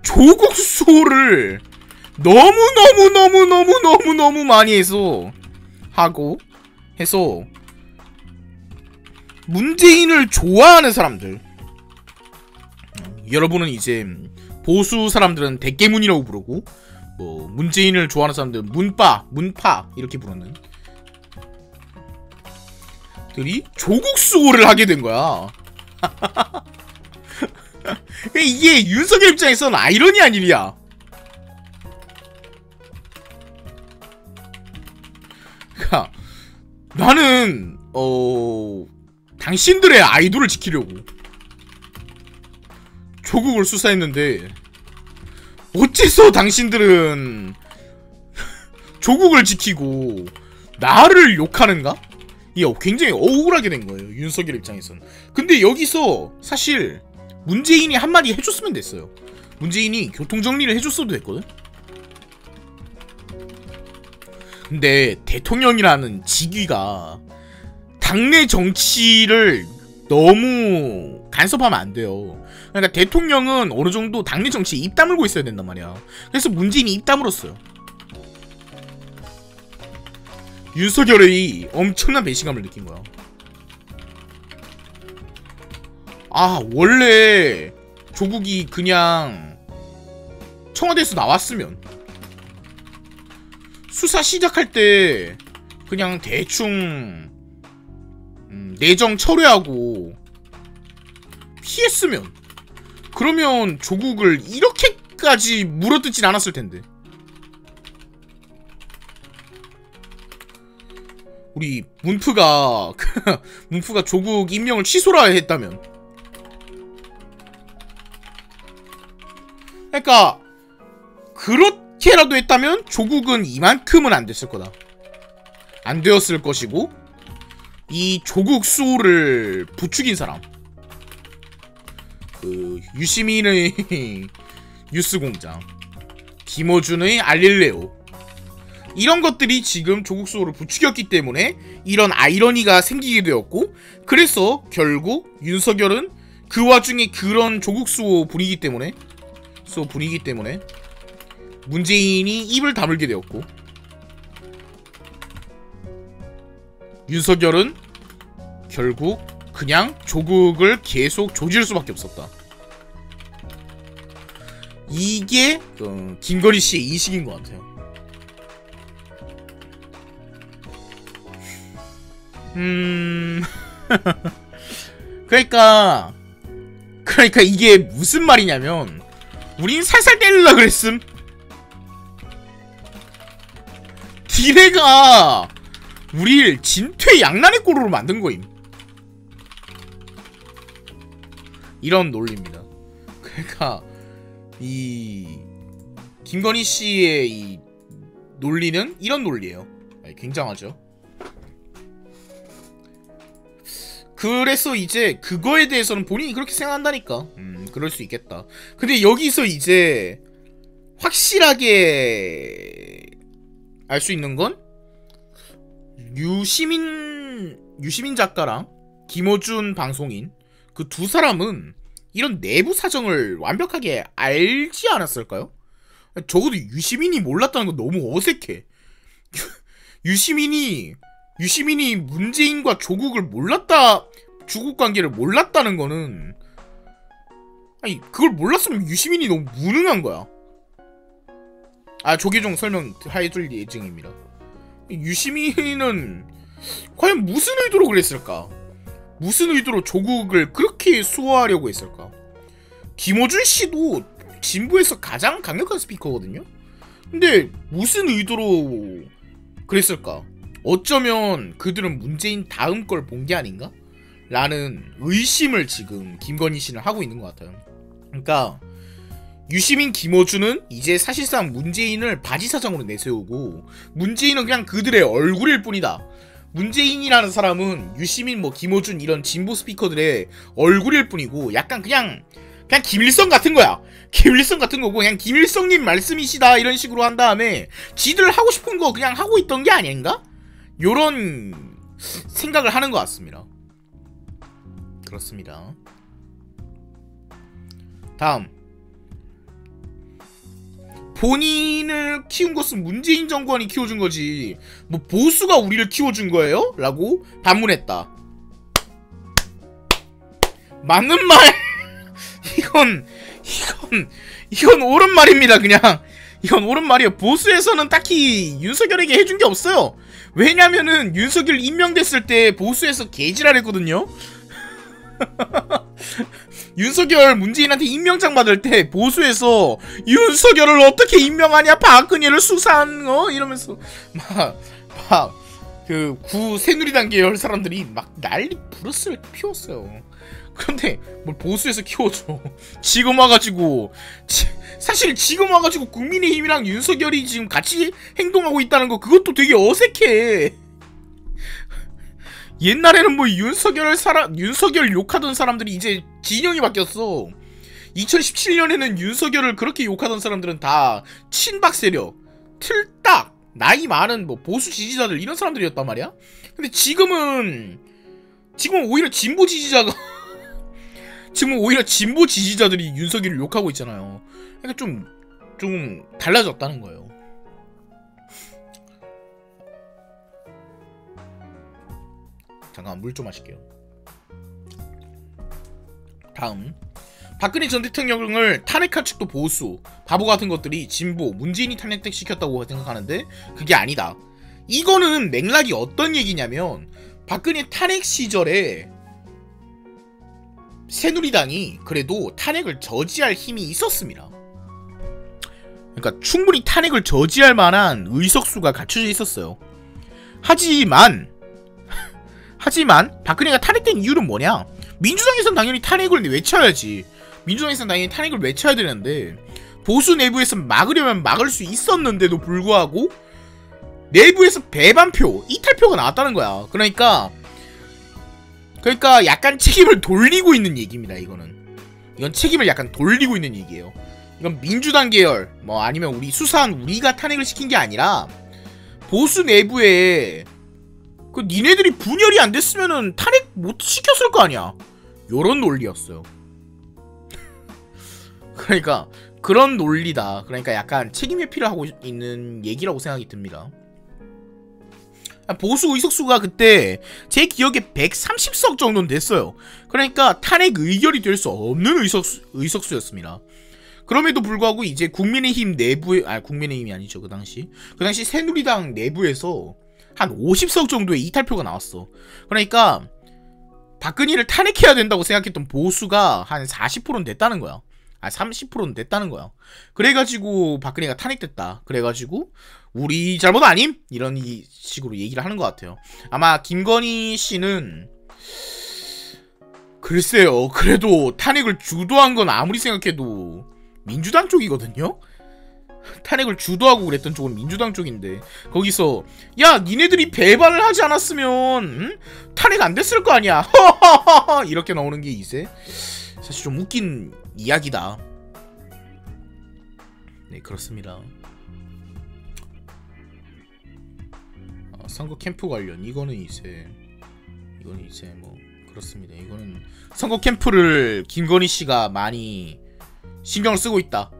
조국 수호를 너무 많이 해서 문재인을 좋아하는 사람들, 여러분은 이제 보수 사람들은 대깨문이라고 부르고 뭐 문재인을 좋아하는 사람들은 문파 이렇게 부르는 들이 조국 수호를 하게 된 거야. 이게 윤석열 입장에서는 아이러니한 일이야. 그러니까 나는 당신들의 아이돌을 지키려고 조국을 수사했는데 어째서 당신들은 조국을 지키고 나를 욕하는가? 이게 굉장히 억울하게 된 거예요, 윤석열 입장에서는. 근데 여기서 사실 문재인이 한마디 해줬으면 됐어요. 문재인이 교통정리를 해줬어도 됐거든? 근데 대통령이라는 직위가 당내 정치를 너무 간섭하면 안 돼요. 그러니까 대통령은 어느 정도 당내 정치에 입 다물고 있어야 된단 말이야. 그래서 문재인이 입 다물었어요. 윤석열의 엄청난 배신감을 느낀 거야. 아, 원래 조국이 그냥 청와대에서 나왔으면 수사 시작할 때 그냥 대충 내정 철회하고 피했으면, 그러면 조국을 이렇게까지 물어뜯진 않았을 텐데. 우리 문프가 조국 임명을 취소라 했다면, 그러니까 그렇게라도 했다면 조국은 이만큼은 안 됐을 거다. 안 되었을 것이고, 이 조국 수호를 부추긴 사람, 그 유시민의 뉴스공장, 김어준의 알릴레오, 이런 것들이 지금 조국 수호를 부추겼기 때문에 이런 아이러니가 생기게 되었고, 그래서 결국 윤석열은 그 와중에 그런 조국 수호 분위기 때문에 문재인이 입을 다물게 되었고, 윤석열은 결국 그냥 조국을 계속 조질 수밖에 없었다. 이게 김건희 씨의 인식인 것 같아요. 그러니까 이게 무슨 말이냐면, 우린 살살 때리려고 그랬음. 니네가 우릴 진퇴양난의 꼴으로 만든 거임. 이런 논리입니다. 그러니까 이 김건희 씨의 이 논리는 이런 논리예요. 굉장하죠. 그래서 이제 그거에 대해서는 본인이 그렇게 생각한다니까. 그럴 수 있겠다. 근데 여기서 이제 확실하게 알 수 있는 건, 유시민 작가랑 김어준 방송인 그 두 사람은 이런 내부 사정을 완벽하게 알지 않았을까요? 적어도 유시민이 몰랐다는 건 너무 어색해. 유시민이 문재인과 조국 관계를 몰랐다는 거는, 아니, 그걸 몰랐으면 유시민이 너무 무능한 거야. 아, 조계종 설명 해줄 예정입니다. 유시민은 과연 무슨 의도로 그랬을까? 무슨 의도로 조국을 그렇게 수호하려고 했을까? 김어준 씨도 진보에서 가장 강력한 스피커거든요? 근데 무슨 의도로 그랬을까? 어쩌면 그들은 문재인 다음 걸 본 게 아닌가? 라는 의심을 지금 김건희 씨는 하고 있는 것 같아요. 그러니까 유시민, 김어준은 이제 사실상 문재인을 바지사장으로 내세우고, 문재인은 그냥 그들의 얼굴일 뿐이다 문재인이라는 사람은 유시민 뭐 김어준 이런 진보 스피커들의 얼굴일 뿐이고 약간 그냥 김일성 같은 거야. 김일성 같은 거고 그냥 김일성님 말씀이시다 이런 식으로 한 다음에 지들 하고 싶은 거 그냥 하고 있던 게 아닌가? 요런 생각을 하는 것 같습니다. 그렇습니다. 다음, 본인을 키운 것은 문재인 정권이 키워준 거지 뭐 보수가 우리를 키워준 거예요? 라고 반문했다. 맞는 말. 이건 옳은 말입니다. 그냥 이건 옳은 말이에요. 보수에서는 딱히 윤석열에게 해준 게 없어요. 왜냐면은 윤석열 임명됐을 때 보수에서 개지랄했거든요. 윤석열 문재인한테 임명장 받을 때 보수에서 윤석열을 어떻게 임명하냐 박근혜를 수사한 이러면서 막 그 구 새누리당 계열 사람들이 막 난리 부르스를 피웠어요. 그런데 뭘 보수에서 키워줘. 지금 와가지고 사실 지금 와가지고 국민의힘이랑 윤석열이 지금 같이 행동하고 있다는 거 그것도 되게 어색해. 옛날에는 뭐 윤석열 욕하던 사람들이 이제 진영이 바뀌었어. 2017년에는 윤석열을 그렇게 욕하던 사람들은 다 친박 세력, 틀딱, 나이 많은 뭐 보수 지지자들 이런 사람들이었단 말이야. 근데 지금은 오히려 진보 지지자가 진보 지지자들이 윤석열을 욕하고 있잖아요. 그러니까 좀 달라졌다는 거예요. 잠깐 물 좀 마실게요. 다음, 박근혜 전 대통령을 탄핵한 측도 보수, 바보 같은 것들이 진보, 문재인이 탄핵시켰다고 생각하는데 그게 아니다. 이거는 맥락이 어떤 얘기냐면 박근혜 탄핵 시절에 새누리당이 그래도 탄핵을 저지할 힘이 있었습니다. 그러니까 충분히 탄핵을 저지할 만한 의석수가 갖춰져 있었어요. 하지만 박근혜가 탄핵된 이유는 뭐냐? 민주당에서는 당연히 탄핵을 외쳐야지. 민주당에서는 당연히 탄핵을 외쳐야 되는데 보수 내부에서 막으려면 막을 수 있었는데도 불구하고 내부에서 배반표, 이탈표가 나왔다는 거야. 그러니까 약간 책임을 돌리고 있는 얘기입니다. 이건 책임을 약간 돌리고 있는 얘기예요. 이건 민주당 계열 뭐 아니면 우리가 탄핵을 시킨 게 아니라 보수 내부에 그 니네들이 분열이 안 됐으면은 탄핵 못 시켰을 거 아니야. 요런 논리였어요. 그러니까 그런 논리다. 그러니까 약간 책임 회피를 하고 있는 얘기라고 생각이 듭니다. 보수 의석수가 그때 제 기억에 130석 정도는 됐어요. 그러니까 탄핵 의결이 될 수 없는 의석수였습니다. 그럼에도 불구하고 이제 국민의힘 내부에 국민의힘이 아니죠. 그 당시 새누리당 내부에서 한 50석 정도의 이탈표가 나왔어. 그러니까 박근혜를 탄핵해야 된다고 생각했던 보수가 한 40%는 됐다는 거야. 30%는 됐다는 거야. 그래가지고 박근혜가 탄핵됐다. 그래가지고 우리 잘못 아님? 이런 식으로 얘기를 하는 것 같아요. 아마 김건희 씨는 글쎄요. 그래도 탄핵을 주도한 건 아무리 생각해도 민주당 쪽이거든요? 탄핵을 주도하고 그랬던 쪽은 민주당 쪽인데 거기서 야 니네들이 배반을 하지 않았으면 탄핵 안 됐을 거 아니야. 이렇게 나오는 게 이제 사실 좀 웃긴 이야기다. 네, 그렇습니다. 선거 캠프 관련 이거는 이제 뭐 그렇습니다. 이거는 선거 캠프를 김건희 씨가 많이 신경을 쓰고 있다.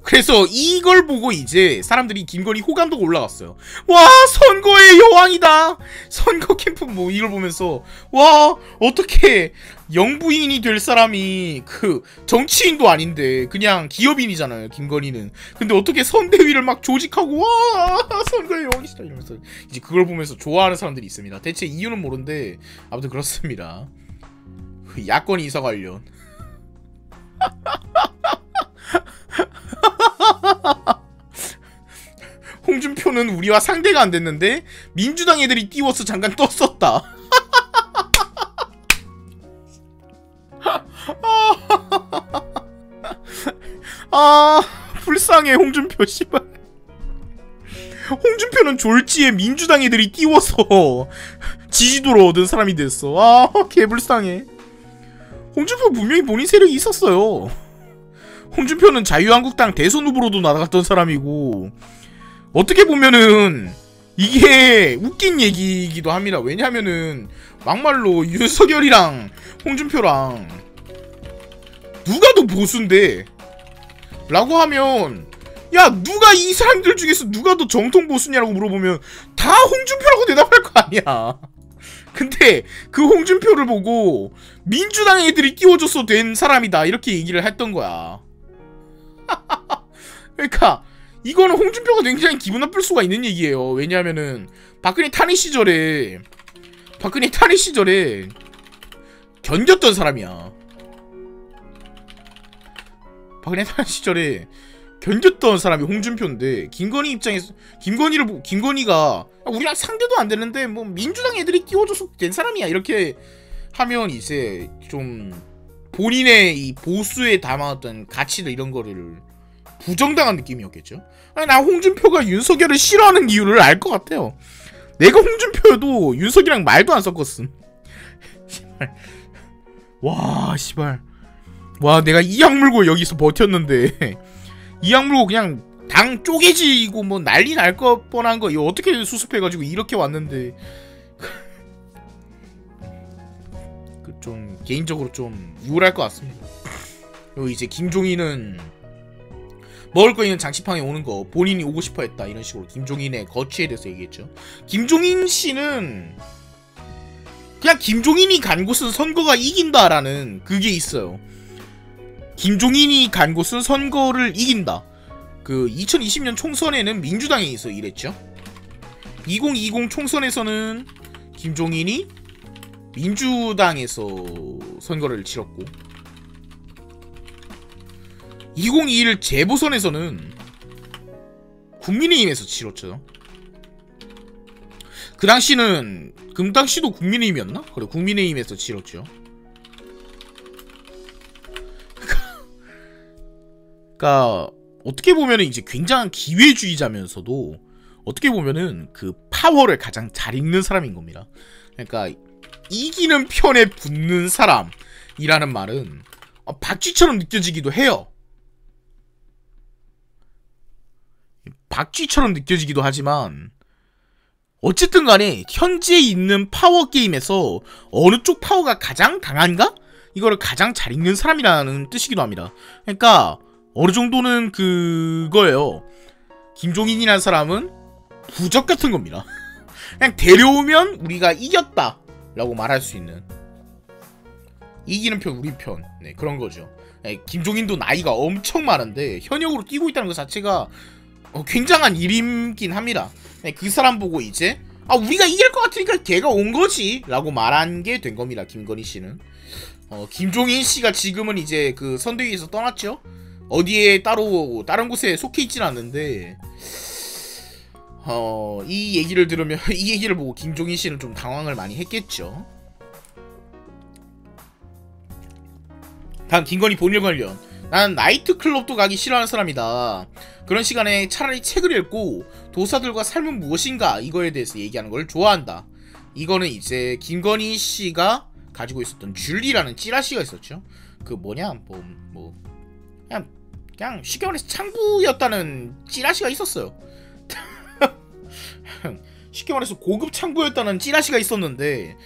그래서 이걸 보고 이제 사람들이 김건희 호감도가 올라갔어요. 와, 선거의 여왕이다. 선거 캠프 뭐 이걸 보면서 와, 어떻게 영부인이 될 사람이 그 정치인도 아닌데 그냥 기업인이잖아요, 김건희는. 근데 어떻게 선대위를 막 조직하고 와, 선거의 여왕이시다 이러면서 이제 그걸 보면서 좋아하는 사람들이 있습니다. 대체 이유는 모르는데 아무튼 그렇습니다. 야권 이사 관련. 홍준표는 우리와 상대가 안 됐는데 민주당 애들이 띄워서 잠깐 떴었다. 불쌍해 홍준표 씨발. 홍준표는 졸지에 민주당 애들이 띄워서 지지도를 얻은 사람이 됐어. 아, 개불쌍해. 홍준표 분명히 본인 세력이 있었어요. 홍준표는 자유한국당 대선 후보로도 나갔던 사람이고, 어떻게 보면은 이게 웃긴 얘기이기도 합니다. 왜냐하면은 막말로 윤석열이랑 홍준표랑 누가 더 보수인데 라고 하면, 야, 누가 이 사람들 중에서 누가 더 정통 보수냐라고 물어보면 다 홍준표라고 대답할 거 아니야. 근데 그 홍준표를 보고 민주당 애들이 띄워줘서 된 사람이다 이렇게 얘기를 했던 거야. 그러니까 이거는 홍준표가 굉장히 기분 나쁠 수가 있는 얘기예요. 왜냐하면은 박근혜 탄핵 시절에 견뎠던 사람이야. 박근혜 탄핵 시절에 견뎠던 사람이 홍준표인데, 김건희 입장에서 김건희가 우리랑 상대도 안 되는데 뭐 민주당 애들이 끼워줘서 된 사람이야 이렇게 하면 이제 좀 본인의 이 보수에 담아왔던 가치들 이런 거를 부정당한 느낌이었겠죠. 아니, 나 홍준표가 윤석열을 싫어하는 이유를 알 것 같아요. 내가 홍준표여도 윤석이랑 말도 안 섞었음. 씨발. 와, 씨발. 와, 내가 이 약 물고 여기서 버텼는데 이 약 물고 그냥 당 쪼개지고 뭐 난리 날 거 뻔한 거 이거 어떻게 수습해가지고 이렇게 왔는데 좀 개인적으로 좀 우울할 것 같습니다. 그리고 이제 김종인은 먹을 거 있는 장치팡에 오는 거 본인이 오고 싶어 했다 이런 식으로 김종인의 거취에 대해서 얘기했죠. 김종인 씨는 그냥 김종인이 간 곳은 선거가 이긴다라는 그게 있어요. 김종인이 간 곳은 선거를 이긴다. 그 2020년 총선에는 민주당에 있어 이랬죠. 2020 총선에서는 김종인이 민주당에서 선거를 치렀고, 2021 재보선에서는 국민의힘에서 치렀죠. 그 당시도 국민의힘이었나? 그래, 국민의힘에서 치렀죠. 그러니까 어떻게 보면은 이제 굉장한 기회주의자면서도 어떻게 보면은 그 파워를 가장 잘 읽는 사람인 겁니다. 그러니까 이기는 편에 붙는 사람이라는 말은 박쥐처럼 느껴지기도 해요. 박쥐처럼 느껴지기도 하지만 어쨌든 간에 현재 있는 파워 게임에서 어느 쪽 파워가 가장 강한가? 이거를 가장 잘 읽는 사람이라는 뜻이기도 합니다. 그러니까 어느 정도는 그거예요. 김종인이라는 사람은 부적 같은 겁니다. 그냥 데려오면 우리가 이겼다 라고 말할 수 있는, 이기는 편 우리 편, 네, 그런 거죠. 네, 김종인도 나이가 엄청 많은데 현역으로 뛰고 있다는 것 자체가 굉장한 일이긴 합니다. 네, 그 사람 보고 이제 우리가 이길 것 같으니까 걔가 온 거지 라고 말한 게 된 겁니다. 김건희 씨는. 김종인 씨가 지금은 이제 그 선대위에서 떠났죠. 어디에 따로 다른 곳에 속해 있진 않는데, 이 얘기를 들으면 이 얘기를 보고 김종인 씨는 좀 당황을 많이 했겠죠. 다음 김건희 본일 관련. 난 나이트클럽도 가기 싫어하는 사람이다. 그런 시간에 차라리 책을 읽고 도사들과 삶은 무엇인가 이거에 대해서 얘기하는 걸 좋아한다. 이거는 이제 김건희 씨가 가지고 있었던 줄리라는 찌라시가 있었죠. 그 뭐냐 그냥 쉽게 말해서 창부였다는 찌라시가 있었어요. 쉽게 말해서 고급 창부였다는 찌라시가 있었는데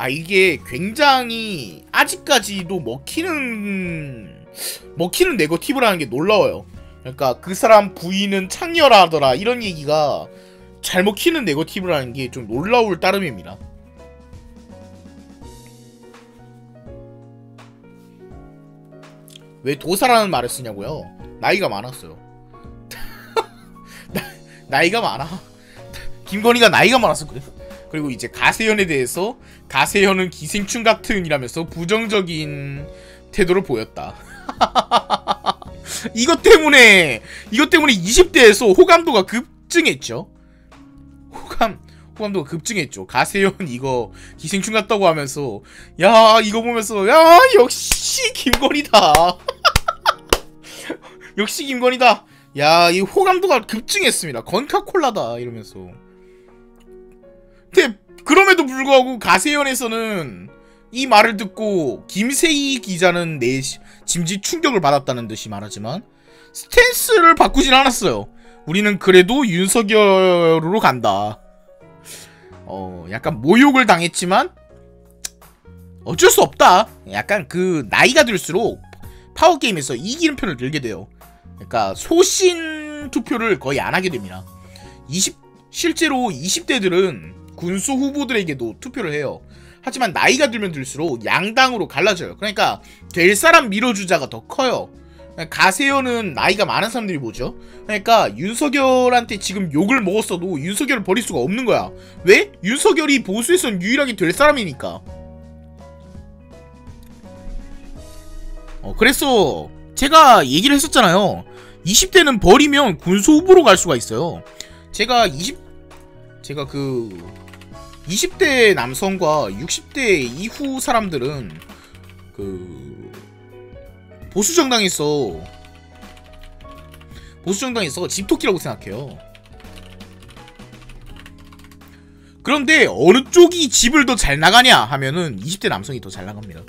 이게 굉장히 아직까지도 먹히는 네거티브라는 게 놀라워요. 그러니까 그 사람 부인은 창녀라더라 이런 얘기가 잘 먹히는 네거티브라는 게 좀 놀라울 따름입니다. 왜 도사라는 말을 쓰냐고요? 나이가 많았어요. 나이가 많아. 김건희가 나이가 많아서 그래. 그리고 이제 가세현에 대해서 가세현은 기생충 같은 이라면서 부정적인 태도를 보였다. 이것 때문에 20대에서 호감도가 급증했죠. 호감도가 급증했죠. 가세현 이거 기생충 같다고 하면서 야 이거 보면서 야 역시 김건희다. 역시 김건희다. 야 이 호감도가 급증했습니다. 건카콜라다 이러면서. 근데 그럼에도 불구하고 가세연에서는 이 말을 듣고 김세희 기자는 내 짐짓 충격을 받았다는 듯이 말하지만 스탠스를 바꾸진 않았어요. 우리는 그래도 윤석열로 간다. 약간 모욕을 당했지만 어쩔 수 없다. 약간 그 나이가 들수록 파워게임에서 이기는 편을 들게 돼요. 그러니까 소신 투표를 거의 안 하게 됩니다. 실제로 20대들은 군수 후보들에게도 투표를 해요. 하지만 나이가 들면 들수록 양당으로 갈라져요. 그러니까 될 사람 밀어주자가 더 커요. 가세연은 나이가 많은 사람들이 보죠. 그러니까 윤석열한테 지금 욕을 먹었어도 윤석열을 버릴 수가 없는 거야. 왜? 윤석열이 보수에선 유일하게 될 사람이니까. 그래서 제가 얘기를 했었잖아요. 20대는 버리면 군수 후보로 갈 수가 있어요. 제가 20대 남성과 60대 이후 사람들은 보수정당에서 집토끼라고 생각해요. 그런데 어느 쪽이 집을 더 잘 나가냐 하면은 20대 남성이 더 잘 나갑니다.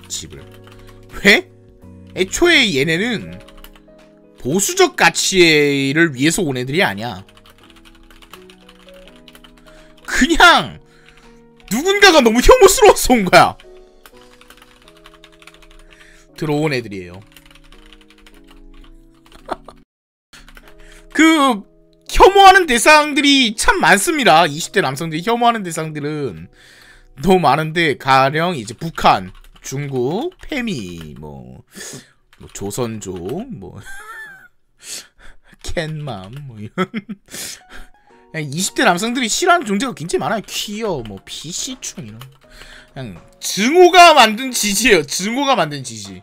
집을. 왜? 애초에 얘네는 보수적 가치를 위해서 온 애들이 아니야. 그냥 누군가가 너무 혐오스러워서 온 거야. 들어온 애들이에요. 혐오하는 대상들이 참 많습니다. 20대 남성들이 혐오하는 대상들은 너무 많은데, 가령 이제 북한, 중국, 페미, 조선족, 캔맘, 이런 20대 남성들이 싫어하는 존재가 굉장히 많아요. 퀴어, PC충 이런. 그냥 증오가 만든 지지예요. 증오가 만든 지지.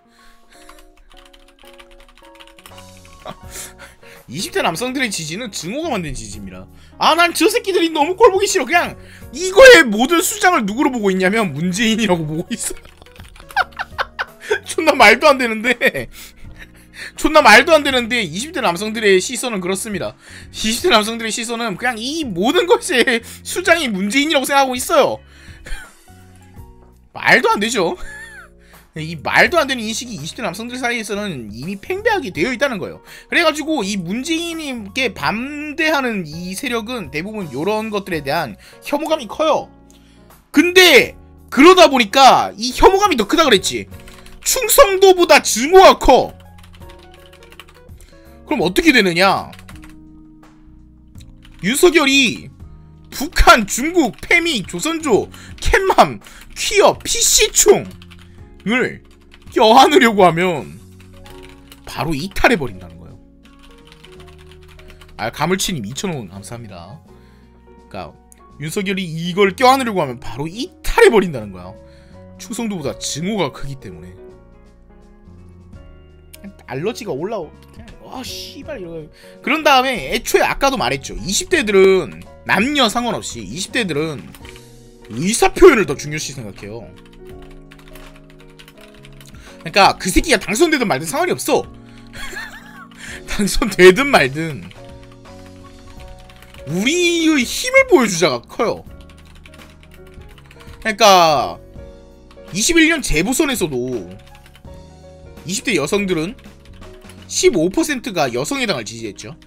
20대 남성들의 지지는 증오가 만든 지지입니다. 난 저 새끼들이 너무 꼴보기 싫어. 그냥 이거의 모든 수장을 누구로 보고 있냐면 문재인이라고 보고 있어요. 존나 말도 안 되는데 20대 남성들의 시선은 그렇습니다. 20대 남성들의 시선은 그냥 이 모든 것의 수장이 문재인이라고 생각하고 있어요. 말도 안 되죠. 이 말도 안 되는 인식이 20대 남성들 사이에서는 이미 팽배하게 되어 있다는 거예요. 그래가지고 이 문재인님께 반대하는 이 세력은 대부분 이런 것들에 대한 혐오감이 커요. 근데 그러다 보니까 이 혐오감이 더 크다 그랬지. 충성도보다 증오가 커. 그럼 어떻게 되느냐? 윤석열이 북한, 중국, 페미, 조선조, 캣맘, 퀴어, PC충을 껴안으려고 하면 바로 이탈해버린다는 거예요. 가물치님 2,000원 감사합니다. 그러니까 윤석열이 이걸 껴안으려고 하면 바로 이탈해버린다는 거야. 충성도보다 증오가 크기 때문에. 알러지가 올라오. 씨발 이러. 그런 다음에 애초에 아까도 말했죠. 20대들은 남녀 상관없이 20대들은 의사표현을 더 중요시 생각해요. 그러니까 그 새끼가 당선되든 말든 상관이 없어. 당선되든 말든 우리의 힘을 보여주자가 커요. 그러니까 21년 재보선에서도 20대 여성들은 15%가 여성의당을 지지했죠.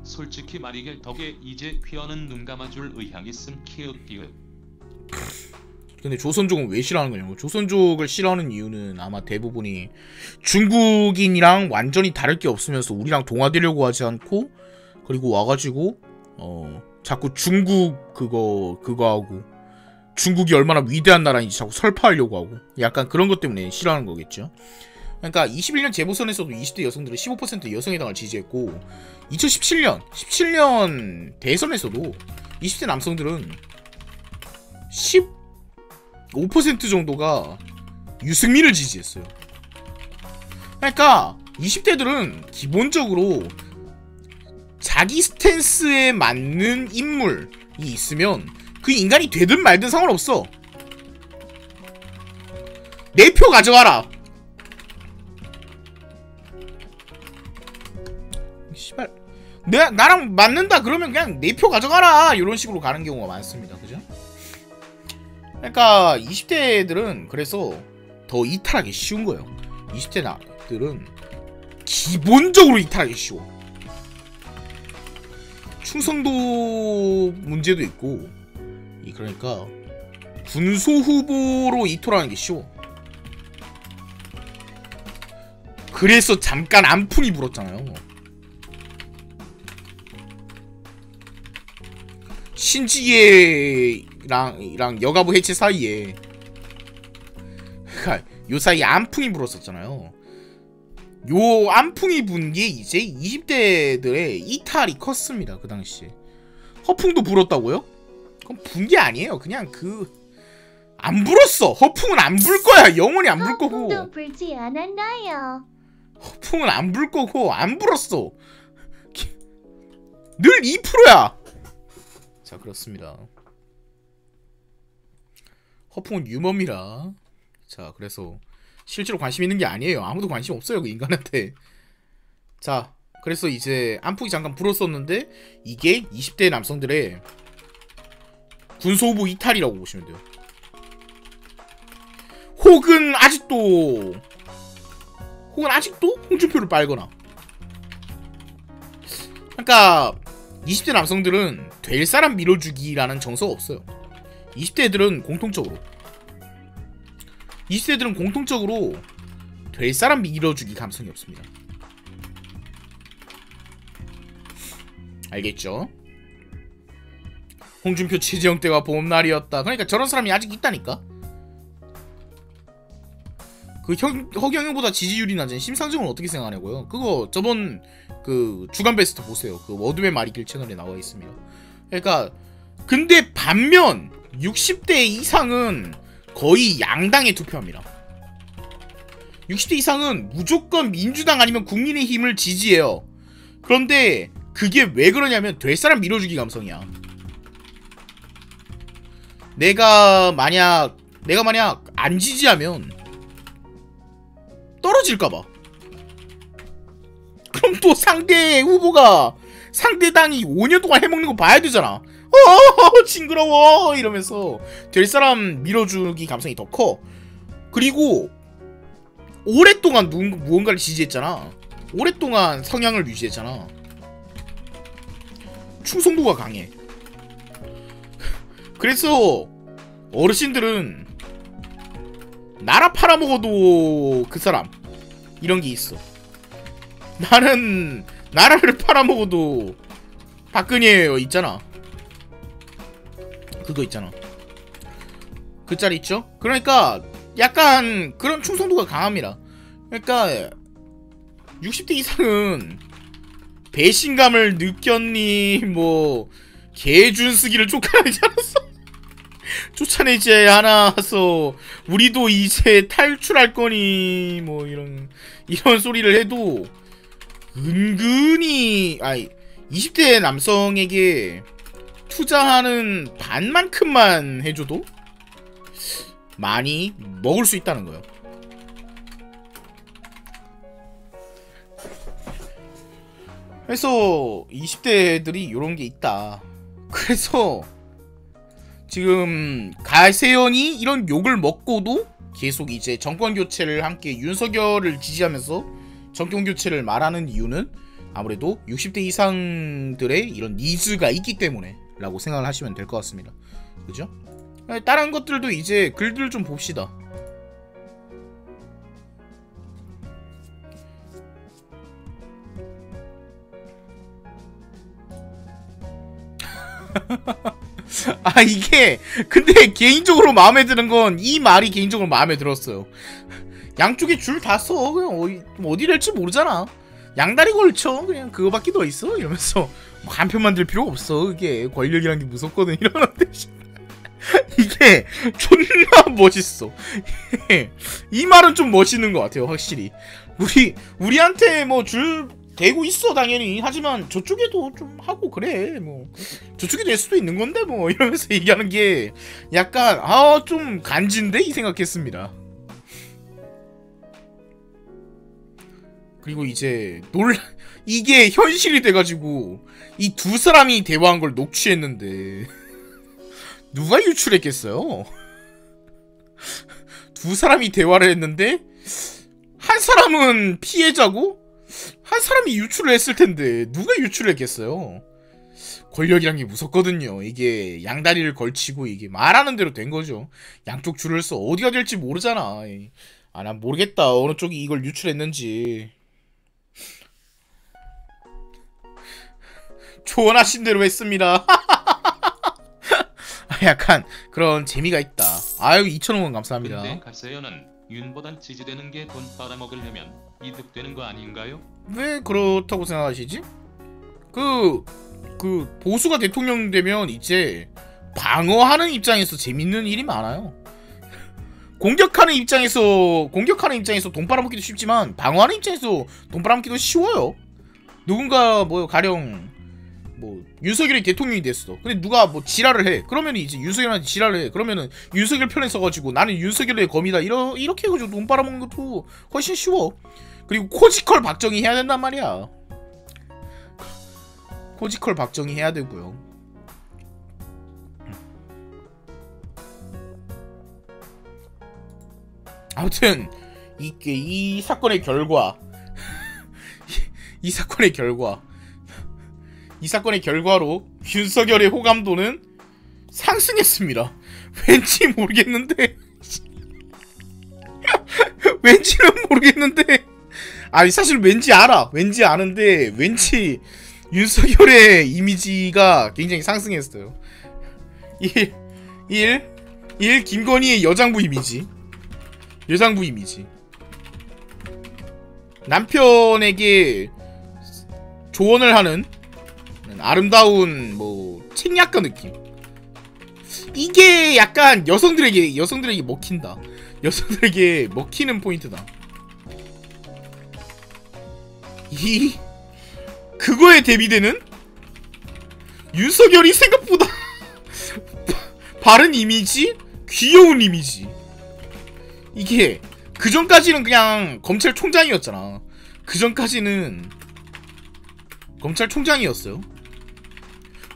솔직히 말이길 덕에 이제 퀴어는 눈 감아줄 의향이 있음. 키읔키읔. 근데 조선족은 왜 싫어하는 거냐고. 조선족을 싫어하는 이유는 아마 대부분이 중국인이랑 완전히 다를 게 없으면서 우리랑 동화되려고 하지 않고, 그리고 와가지고 자꾸 중국 그거 하고 중국이 얼마나 위대한 나라인지 자꾸 설파하려고 하고, 약간 그런 것 때문에 싫어하는 거겠죠. 그러니까 21년 재보선에서도 20대 여성들은 15% 여성의당을 지지했고, 2017년 대선에서도 20대 남성들은 15% 정도가 유승민을 지지했어요. 그러니까 20대들은 기본적으로 자기 스탠스에 맞는 인물이 있으면 그 인간이 되든 말든 상관없어. 내 표 가져와라. 씨발, 나랑 맞는다 그러면 그냥 내 표 가져가라 이런 식으로 가는 경우가 많습니다. 그죠? 그러니까 20대들은 그래서 더 이탈하기 쉬운 거예요. 20대들은 기본적으로 이탈하기 쉬워. 충성도 문제도 있고, 그러니까 군소 후보로 이탈하는 게 쉬워. 그래서 잠깐 안풍이 불었잖아요. 신지혜랑 여가부 해체 사이에 요 사이에 안풍이 불었었잖아요. 요 안풍이 분 게 이제 20대들의 이탈이 컸습니다. 그 당시에 허풍도 불었다고요? 그럼 분 게 아니에요. 그냥 안 불었어. 허풍은 안 불 거야. 영원히 안 불 거고. 허풍도 불지 않았나요? 허풍은 안 불 거고 안 불었어. 늘 2%야. 자, 그렇습니다. 허풍은 유머입니다. 자, 그래서 실제로 관심 있는 게 아니에요. 아무도 관심 없어요, 그 인간한테. 자, 그래서 이제 안풍이 잠깐 불었었는데 이게 20대 남성들의 군소후보 이탈이라고 보시면 돼요. 혹은 아직도 홍준표를 빨거나. 그러니까 20대 남성들은 될 사람 밀어주기라는 정서가 없어요. 20대들은 공통적으로 될 사람 밀어주기 감성이 없습니다. 알겠죠? 홍준표 최재형 때가 봄날이었다. 그러니까 저런 사람이 아직 있다니까. 허경영보다 지지율이 낮은 심상정은 어떻게 생각하냐고요? 그거 저번 주간 베스트 보세요. 어둠의 말이길 채널에 나와 있습니다. 그러니까 근데 반면 60대 이상은 거의 양당에 투표합니다. 60대 이상은 무조건 민주당 아니면 국민의힘을 지지해요. 그런데 그게 왜 그러냐면 될 사람 밀어주기 감성이야. 내가 만약 안 지지하면 떨어질까봐. 그럼 또 상대 당이 5년 동안 해먹는 거 봐야 되잖아. 징그러워 이러면서 될 사람 밀어주기 감성이 더 커. 그리고 오랫동안 무언가를 지지했잖아. 오랫동안 성향을 유지했잖아. 충성도가 강해. 그래서 어르신들은 나라 팔아먹어도 그 사람 이런 게 있어. 나는 나라를 팔아먹어도 박근혜 있잖아. 그거 있잖아. 그 짤 있죠? 그러니까 약간 그런 충성도가 강합니다. 그러니까 60대 이상은 배신감을 느꼈니 뭐 개준쓰기를 쫓아내지 않았어? 쫓아내지 않아서 우리도 이제 탈출할 거니 뭐 이런 소리를 해도 은근히 20대 남성에게 투자하는 반만큼만 해줘도 많이 먹을 수 있다는 거예요. 그래서 20대들이 요런 게 있다. 그래서 지금 가세연이 이런 욕을 먹고도 계속 이제 정권교체를 함께 윤석열을 지지하면서 정권교체를 말하는 이유는 아무래도 60대 이상들의 이런 니즈가 있기 때문에 라고 생각을 하시면 될 것 같습니다. 그죠? 다른 것들도 이제 글들 좀 봅시다. 이게 근데 개인적으로 마음에 드는 건 이 말이 개인적으로 마음에 들었어요. 양쪽에 줄 다 써. 그냥 어디 될지 모르잖아. 양다리 걸쳐. 그냥 그거밖에 더 있어. 이러면서 한 편만 들 필요가 없어. 이게 권력이란 게 무섭거든. 이러는데 이게 존나 멋있어. 이 말은 좀 멋있는 것 같아요. 확실히 우리한테 뭐 줄 대고 있어 당연히. 하지만 저쪽에도 좀 하고 그래. 뭐 저쪽이 될 수도 있는 건데 뭐 이러면서 얘기하는 게 약간 좀 간지인데 이 생각했습니다. 그리고 이제 이게 현실이 돼가지고 이 두 사람이 대화한 걸 녹취했는데 누가 유출했겠어요? 두 사람이 대화를 했는데 한 사람은 피해자고 한 사람이 유출을 했을 텐데 누가 유출을 했겠어요? 권력이란 게 무섭거든요. 이게 양다리를 걸치고 이게 말하는 대로 된 거죠. 양쪽 줄을 서 어디가 될지 모르잖아. 아, 난 모르겠다. 어느 쪽이 이걸 유출했는지. 조언하신 대로 했습니다. 약간 그런 재미가 있다. 아유 2,000원 감사합니다. 근데 가세연은 윤보단 지지되는 게 돈 빨아먹으려면 이득되는 거 아닌가요? 왜 그렇다고 생각하시지? 그 보수가 대통령 되면 이제 방어하는 입장에서 재밌는 일이 많아요. 공격하는 입장에서 돈 빨아먹기도 쉽지만 방어하는 입장에서 돈 빨아먹기도 쉬워요. 누군가 뭐 가령 뭐 윤석열이 대통령이 됐어. 근데 누가 뭐 지랄을 해. 그러면 이제 윤석열한테 지랄을 해. 그러면은 윤석열 편에 서가지고 나는 윤석열의 검이다. 이렇게 해가지고 돈 빨아먹는 것도 훨씬 쉬워. 그리고 코지컬 박정희 해야 된단 말이야. 코지컬 박정희 해야 되고요. 아무튼 이 사건의 결과 이 사건의 결과로 윤석열의 호감도는 상승했습니다. 왠지 모르겠는데 왠지는 모르겠는데 아니 사실 왠지 알아. 왠지 아는데 왠지 윤석열의 이미지가 굉장히 상승했어요. 1. 김건희의 여장부 이미지. 남편에게 조언을 하는 아름다운 뭐 책략가 느낌. 이게 약간 여성들에게 먹힌다. 여성들에게 먹히는 포인트다. 그거에 대비되는 윤석열이 생각보다 바른 이미지, 귀여운 이미지. 이게 그전까지는 그냥 검찰총장이었잖아. 그전까지는 검찰총장이었어요.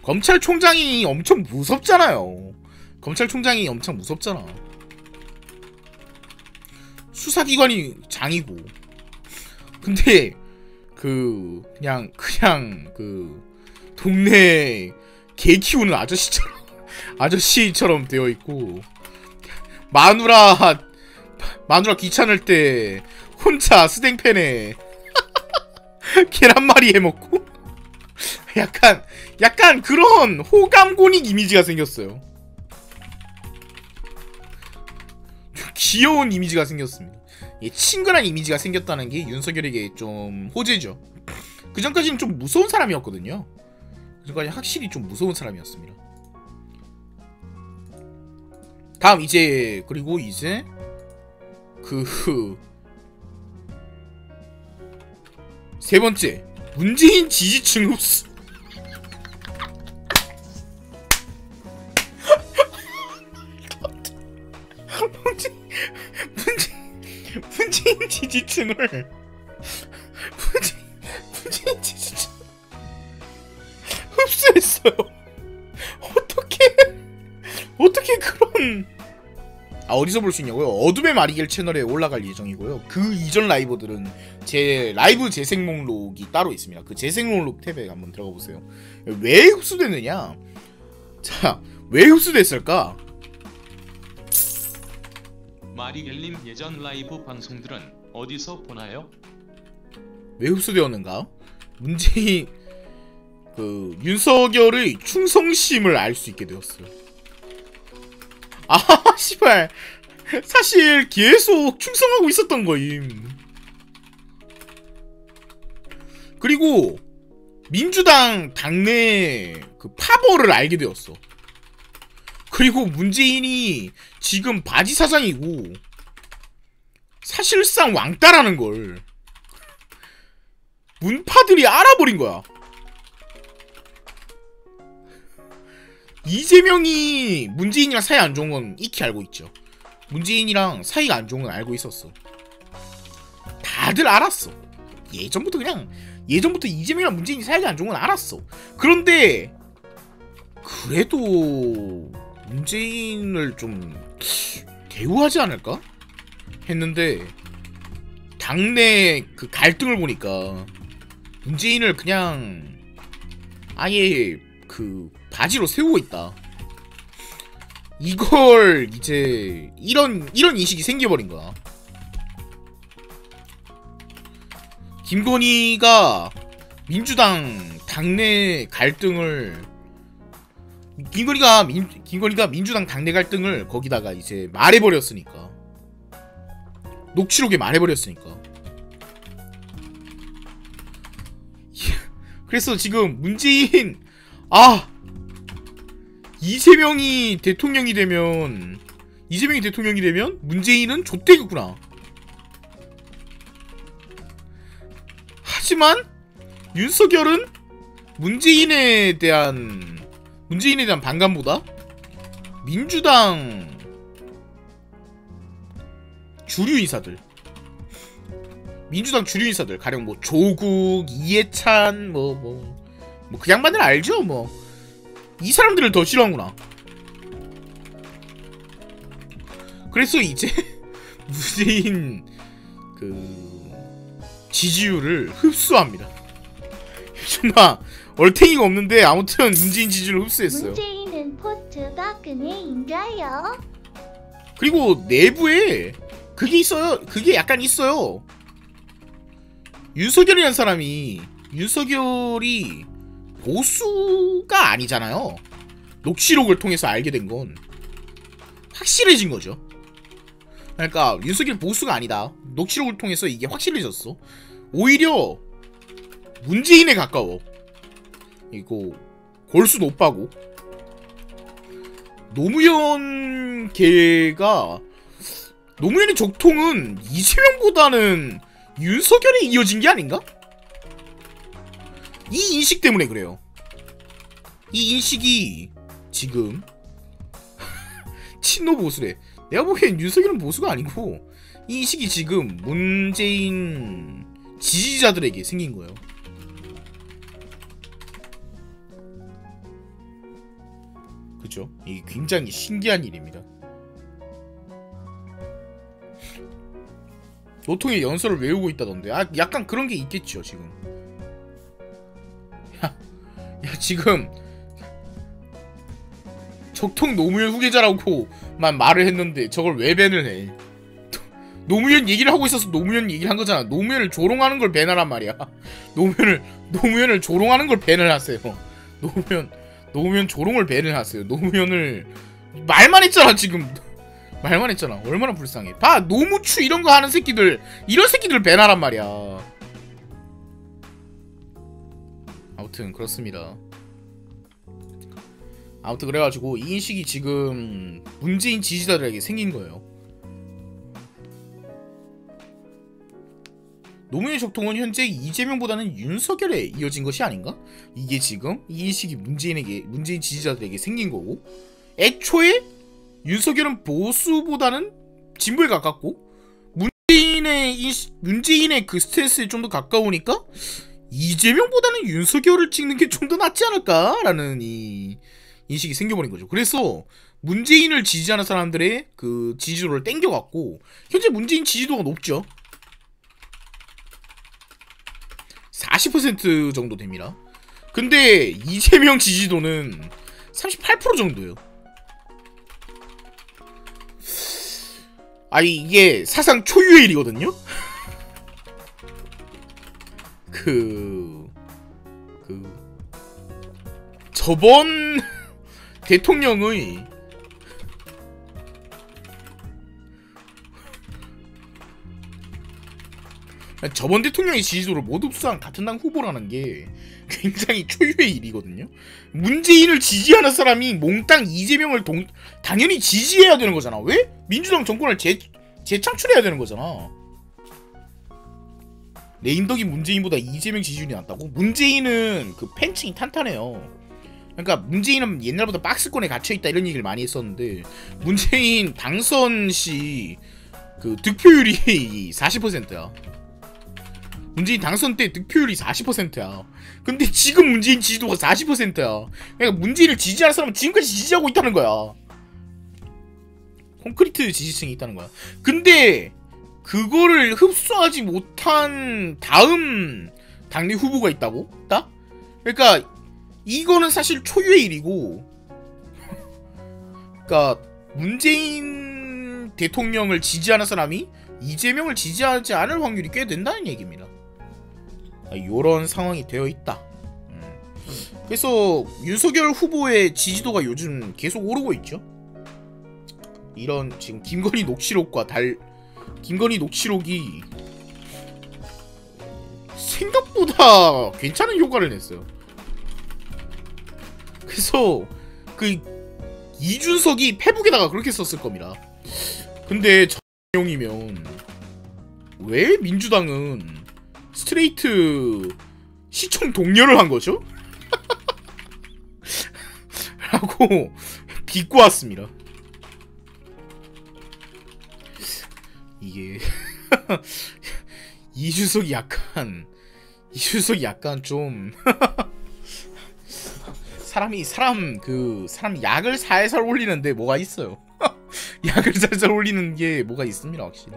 검찰총장이 엄청 무섭잖아요. 검찰총장이 엄청 무섭잖아. 수사기관이 장이고. 근데 그냥 동네 개 키우는 아저씨처럼 되어 있고, 마누라 귀찮을 때 혼자 스댕팬에 계란말이 해먹고 약간 그런 호감곤익 이미지가 생겼어요. 좀 귀여운 이미지가 생겼습니다. 친근한 이미지가 생겼다는 게 윤석열에게 좀 호재죠. 그전까지는 좀 무서운 사람이었거든요. 그전까지 확실히 좀 무서운 사람이었습니다. 다음 그리고 이제 세 번째, 문재인 지지층 흡수. 문재인 지지층을 흡수했어요. 어떻게 그런. 어디서 볼 수 있냐고요? 어둠의 마리겔 채널에 올라갈 예정이고요. 그 이전 라이브들은 제 라이브 재생 목록이 따로 있습니다. 그 재생 목록 탭에 한번 들어가 보세요. 왜 흡수됐느냐? 자, 왜 흡수됐을까? 마리겔님 예전 라이브 방송들은 어디서 보나요? 왜 흡수되었는가? 문재인 윤석열의 충성심을 알 수 있게 되었어요. 아, 씨발. 사실 계속 충성하고 있었던 거임. 그리고 민주당 당내 파벌을 알게 되었어. 그리고 문재인이 지금 바지 사장이고 사실상 왕따라는 걸 문파들이 알아버린 거야. 이재명이 문재인이랑 사이 안 좋은 건 익히 알고 있죠. 문재인이랑 사이가 안 좋은 건 알고 있었어. 다들 알았어. 예전부터 그냥 예전부터 이재명이랑 문재인이 사이가 안 좋은 건 알았어. 그런데 그래도 문재인을 좀 대우하지 않을까 했는데 당내 그 갈등을 보니까 문재인을 그냥 아예 그 바지로 세우고 있다. 이걸 이제 이런 인식이 생겨버린 거야. 김건희가 민주당 당내 갈등을 김건희가 민주당 당내 갈등을 거기다가 이제 말해버렸으니까, 녹취록에 말해버렸으니까. 그래서 지금 문재인 이재명이 대통령이 되면 문재인은 좆되겠구나. 하지만 윤석열은 문재인에 대한 반감보다 민주당 주류 인사들 가령 뭐 조국, 이해찬 뭐 그 양반들 알죠? 뭐 이 사람들을 더 싫어하는구나. 그래서 이제 문재인 그 지지율을 흡수합니다. 존나 얼탱이가 없는데 아무튼 문재인 지지율을 흡수했어요. 문재인은 포스트가 그네인가요? 그리고 내부에 그게 있어요. 그게 약간 있어요. 윤석열이라는 사람이, 윤석열이 보수가 아니잖아요. 녹취록을 통해서 알게 된 건 확실해진 거죠. 그러니까 윤석열 보수가 아니다. 녹취록을 통해서 이게 확실해졌어. 오히려 문재인에 가까워. 이거 골수 높아고 노무현의 적통은 이재명보다는 윤석열에 이어진 게 아닌가? 이 인식 때문에 그래요. 이 인식이 지금 친노 보수래. 내가 보기엔 윤석열은 보수가 아니고 이 인식이 지금 문재인 지지자들에게 생긴 거예요. 그죠? 이게 굉장히 신기한 일입니다. 노통의 연설을 외우고 있다던데. 약간 그런 게 있겠죠 지금. 야 지금 적통 노무현 후계자라고만 말을 했는데 저걸 왜 밴을 해? 노무현 얘기를 하고 있어서 노무현 얘기를 한 거잖아. 노무현을 조롱하는 걸 밴하란 말이야. 노무현을 조롱하는 걸 밴을 하세요. 노무현 조롱을 밴을 하세요. 노무현을 말만 했잖아 지금. 말만 했잖아. 얼마나 불쌍해. 봐, 노무추 이런 거 하는 새끼들, 이런 새끼들 밴하란 말이야. 아무튼 그렇습니다. 아무튼 그래가지고 이 인식이 지금 문재인 지지자들에게 생긴 거예요. 노무현의 적통은 현재 이재명보다는 윤석열에 이어진 것이 아닌가? 이게 지금 이 인식이 문재인 지지자들에게 생긴 거고, 애초에 윤석열은 보수보다는 진보에 가깝고 문재인의 그 스탠스에 좀 더 가까우니까 이재명보다는 윤석열을 찍는 게 좀 더 낫지 않을까라는 이 인식이 생겨버린 거죠. 그래서 문재인을 지지하는 사람들의 그 지지도를 땡겨갖고 현재 문재인 지지도가 높죠. 40% 정도 됩니다. 근데 이재명 지지도는 38% 정도예요. 아니 이게 사상 초유의 일이거든요. 저번 대통령의 지지도를 모두 흡수한 같은 당 후보라는 게 굉장히 초유의 일이거든요. 문재인을 지지하는 사람이 몽땅 이재명을 당연히 지지해야 되는 거잖아. 왜? 민주당 정권을 재창출해야 되는 거잖아. 레임덕이 문재인보다 이재명 지지율이 낮다고? 문재인은 그 팬층이 탄탄해요. 그러니까 문재인은 옛날보다 박스권에 갇혀있다 이런 얘기를 많이 했었는데 문재인 당선 시 그 득표율이 40%야. 문재인 당선 때 득표율이 40%야. 근데 지금 문재인 지지도가 40%야. 그러니까 문재인을 지지하는 사람은 지금까지 지지하고 있다는 거야. 콘크리트 지지층이 있다는 거야. 근데 그거를 흡수하지 못한 다음 당내 후보가 있다고? 그러니까 이거는 사실 초유의 일이고, 그러니까 문재인 대통령을 지지하는 사람이 이재명을 지지하지 않을 확률이 꽤 된다는 얘기입니다. 요런 상황이 되어 있다. 그래서 윤석열 후보의 지지도가 요즘 계속 오르고 있죠. 이런 지금 김건희 녹취록과 김건희 녹취록이 생각보다 괜찮은 효과를 냈어요. 그래서 그 이준석이 페북에다가 그렇게 썼을 겁니다. 근데 저 내용이면 왜 민주당은 스트레이트 시청 동료를 한 거죠? 라고 비꼬았습니다. 이게 이준석이 약간 좀 사람 약을 살살 올리는데 뭐가 있어요. 약을 살살 올리는 게 뭐가 있습니다, 확실히.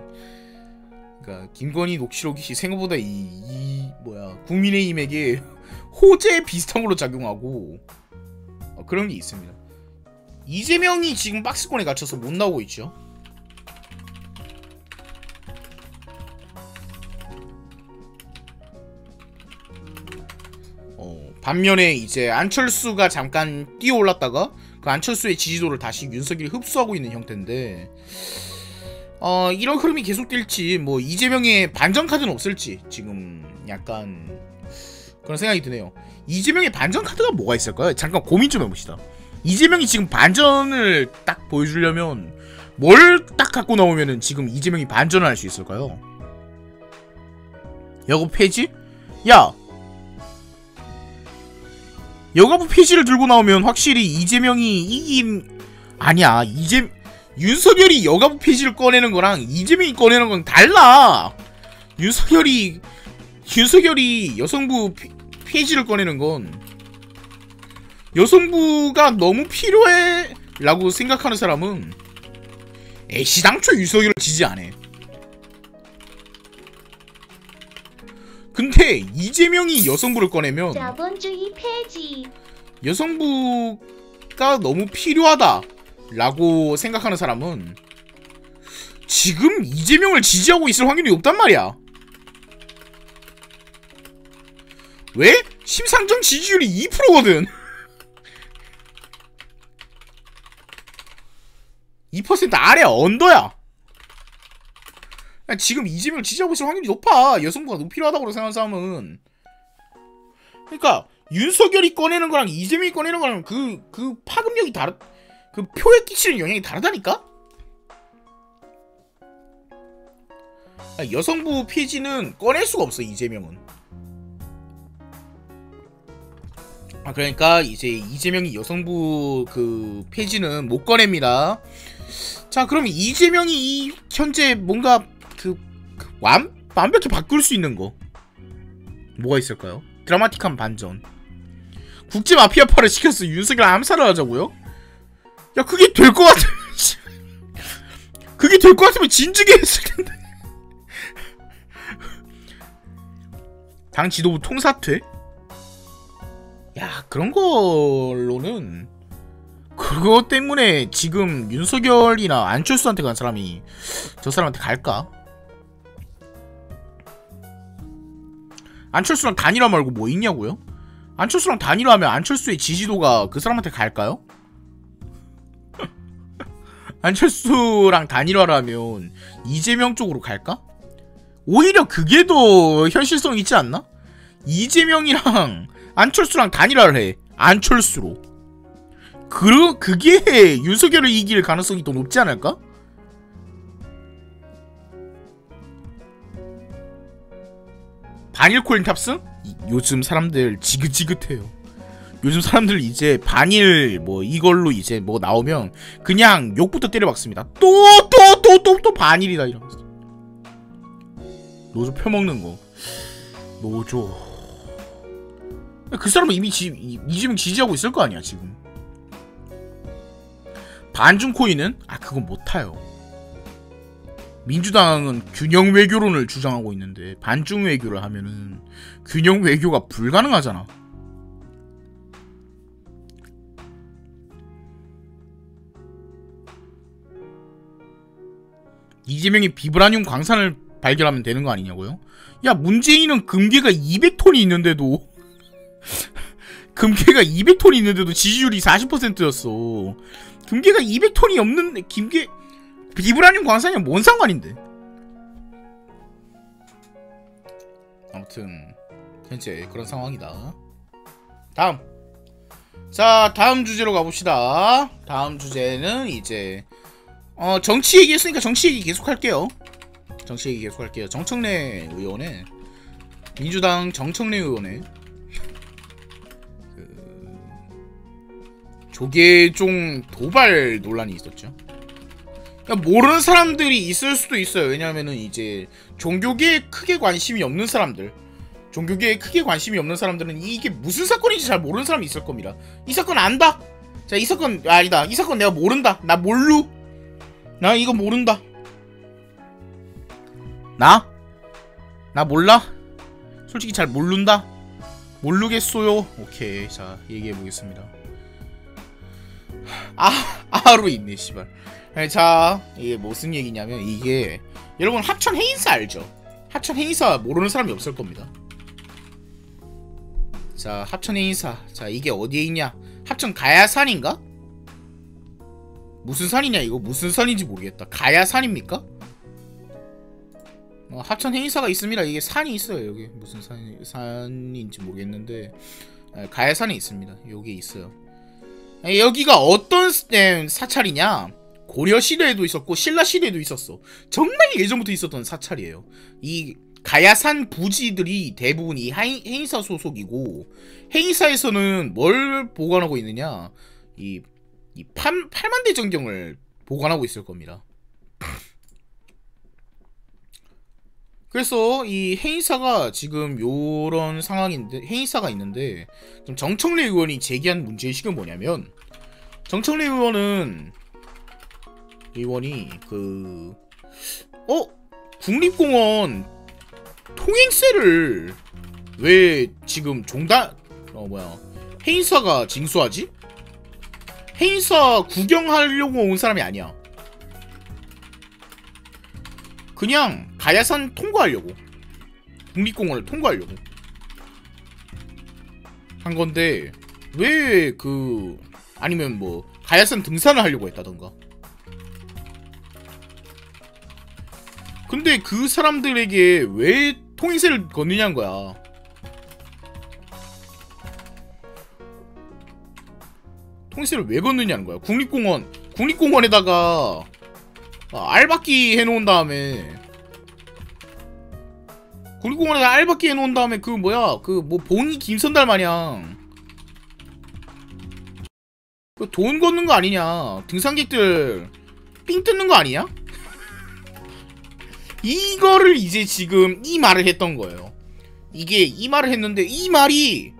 그러니까 김건희 녹취록이 생각보다 국민의힘에게 호재 비슷한 걸로 작용하고 그런 게 있습니다. 이재명이 지금 박스권에 갇혀서 못 나오고 있죠. 반면에 이제 안철수가 잠깐 뛰어올랐다가 그 안철수의 지지도를 다시 윤석열이 흡수하고 있는 형태인데, 이런 흐름이 계속될지, 뭐 이재명의 반전 카드는 없을지 지금 약간 그런 생각이 드네요. 이재명의 반전 카드가 뭐가 있을까요? 잠깐 고민 좀 해봅시다. 이재명이 지금 반전을 딱 보여주려면 뭘 딱 갖고 나오면은 지금 이재명이 반전을 할 수 있을까요? 여거 폐지? 야! 여가부 폐지를 들고 나오면 확실히 이재명이 아니야. 윤석열이 여가부 폐지를 꺼내는 거랑 이재명이 꺼내는 건 달라. 윤석열이 여성부 폐지를 꺼내는 건 여성부가 너무 필요해 라고 생각하는 사람은 애시당초 윤석열을 지지 안 해. 근데 이재명이 여성부를 꺼내면 자본주의 폐지. 여성부가 너무 필요하다 라고 생각하는 사람은 지금 이재명을 지지하고 있을 확률이 없단 말이야. 왜? 심상정 지지율이 2%거든 2% 아래 언더야. 지금 이재명을 지지하고 있을 확률이 높아. 여성부가 너무 필요하다고 생각하는 사람은. 그러니까 윤석열이 꺼내는 거랑 이재명이 꺼내는 거랑 그 파급력이 그 표에 끼치는 영향이 다르다니까? 여성부 폐지는 꺼낼 수가 없어, 이재명은. 그러니까 이제 이재명이 여성부 그 폐지는 못 꺼냅니다. 자, 그럼 이재명이 현재 뭔가 완벽히 바꿀 수 있는 거 뭐가 있을까요? 드라마틱한 반전. 국제 마피아파를 시켜서 윤석열 암살을 하자고요? 야, 그게 될 것 같으면 그게 될 것 같으면 진즉에 했을 텐데. 당 지도부 통사퇴? 야, 그런 걸로는 그거 때문에 지금 윤석열이나 안철수한테 간 사람이 저 사람한테 갈까? 안철수랑 단일화 말고 뭐 있냐고요? 안철수랑 단일화하면 안철수의 지지도가 그 사람한테 갈까요? 안철수랑 단일화를 하면 이재명 쪽으로 갈까? 오히려 그게 더 현실성 있지 않나? 이재명이랑 안철수랑 단일화를 해. 안철수로. 그게 윤석열을 이길 가능성이 더 높지 않을까? 반일 코인 탑승? 요즘 사람들 지긋지긋해요. 요즘 사람들 이제 반일 뭐 이걸로 이제 뭐 나오면 그냥 욕부터 때려박습니다. 또 반일이다 이러면서. 노조 펴먹는 거. 노조. 그 사람은 이미 이재명 지지하고 있을 거 아니야 지금. 반중 코인은 그건 못 타요. 민주당은 균형 외교론을 주장하고 있는데 반중 외교를 하면은 균형 외교가 불가능하잖아. 이재명이 비브라늄 광산을 발견하면 되는 거 아니냐고요? 야, 문재인은 금괴가 200톤이 있는데도 금괴가 200톤이 있는데도 지지율이 40%였어. 금괴가 200톤이 없는데 김괴 비브라늄 광산이랑 뭔 상관인데? 아무튼 현재 그런 상황이다. 다음. 자, 다음 주제로 가봅시다. 다음 주제는 이제 정치 얘기했으니까 정치 얘기 계속할게요. 정치 얘기 계속할게요. 정청래 의원의 민주당 정청래 의원의 조계종 도발 논란이 있었죠. 그러니까 모르는 사람들이 있을 수도 있어요. 왜냐하면은 이제 종교계에 크게 관심이 없는 사람들, 종교계에 크게 관심이 없는 사람들은 이게 무슨 사건인지 잘 모르는 사람이 있을 겁니다. 이 사건 안다? 자, 이 사건 아니다. 이 사건 내가 모른다. 나 몰루. 나 이거 모른다. 나 몰라? 솔직히 잘 모른다? 모르겠어요. 오케이. 자, 얘기해보겠습니다. 아로 있네 씨발. 자, 이게 무슨 얘기냐면 이게 여러분 합천 해인사 알죠? 합천 해인사 모르는 사람이 없을 겁니다. 자, 합천 해인사. 자, 이게 어디에 있냐? 합천 가야산인가? 무슨 산이냐 이거? 무슨 산인지 모르겠다. 가야산입니까? 합천 해인사가 있습니다. 이게 산이 있어요. 여기 무슨 산인지 모르겠는데 가야산에 있습니다. 여기 있어요. 여기가 어떤 사찰이냐? 고려 시대에도 있었고 신라 시대에도 있었어. 정말 예전부터 있었던 사찰이에요. 이 가야산 부지들이 대부분 이 해인사 소속이고, 해인사에서는 뭘 보관하고 있느냐? 이 팔만대 정경을 보관하고 있을 겁니다. 그래서 이 해인사가 지금 요런 상황인데, 해인사가 있는데 좀 정청래 의원이 제기한 문제의식은 뭐냐면, 정청래 의원이 국립공원 통행세를 왜 지금 해인사가 징수하지? 해인사 구경하려고 온 사람이 아니야. 그냥 가야산 통과하려고, 국립공원을 통과하려고 한 건데, 왜 아니면 뭐 가야산 등산을 하려고 했다던가. 근데 그 사람들에게 왜 통행세를 걷느냐는 거야. 통행세를 왜 걷느냐는 거야. 국립공원에다가 알박기 해놓은 다음에, 국립공원에다 알박기 해놓은 다음에 봉이 김선달 마냥 돈 걷는 거 아니냐. 등산객들 삥 뜯는 거 아니냐? 이거를 이제 지금 이 말을 했던 거예요. 이 말을 했는데, 이 말이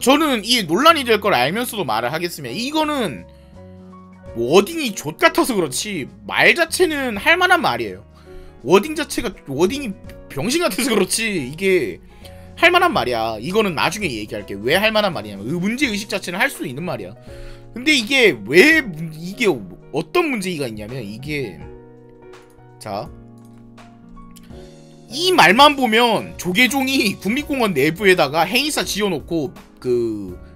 저는 이게 논란이 될 걸 알면서도 말을 하겠습니다. 이거는 워딩이 좆같아서 그렇지 말 자체는 할만한 말이에요. 워딩이 병신 같아서 그렇지 이게 할만한 말이야. 이거는 나중에 얘기할게. 왜 할만한 말이냐면 문제의식 자체는 할 수 있는 말이야. 근데 이게 어떤 문제가 있냐면, 이게 자, 이 말만 보면 조계종이 국립공원 내부에다가 해인사 지어놓고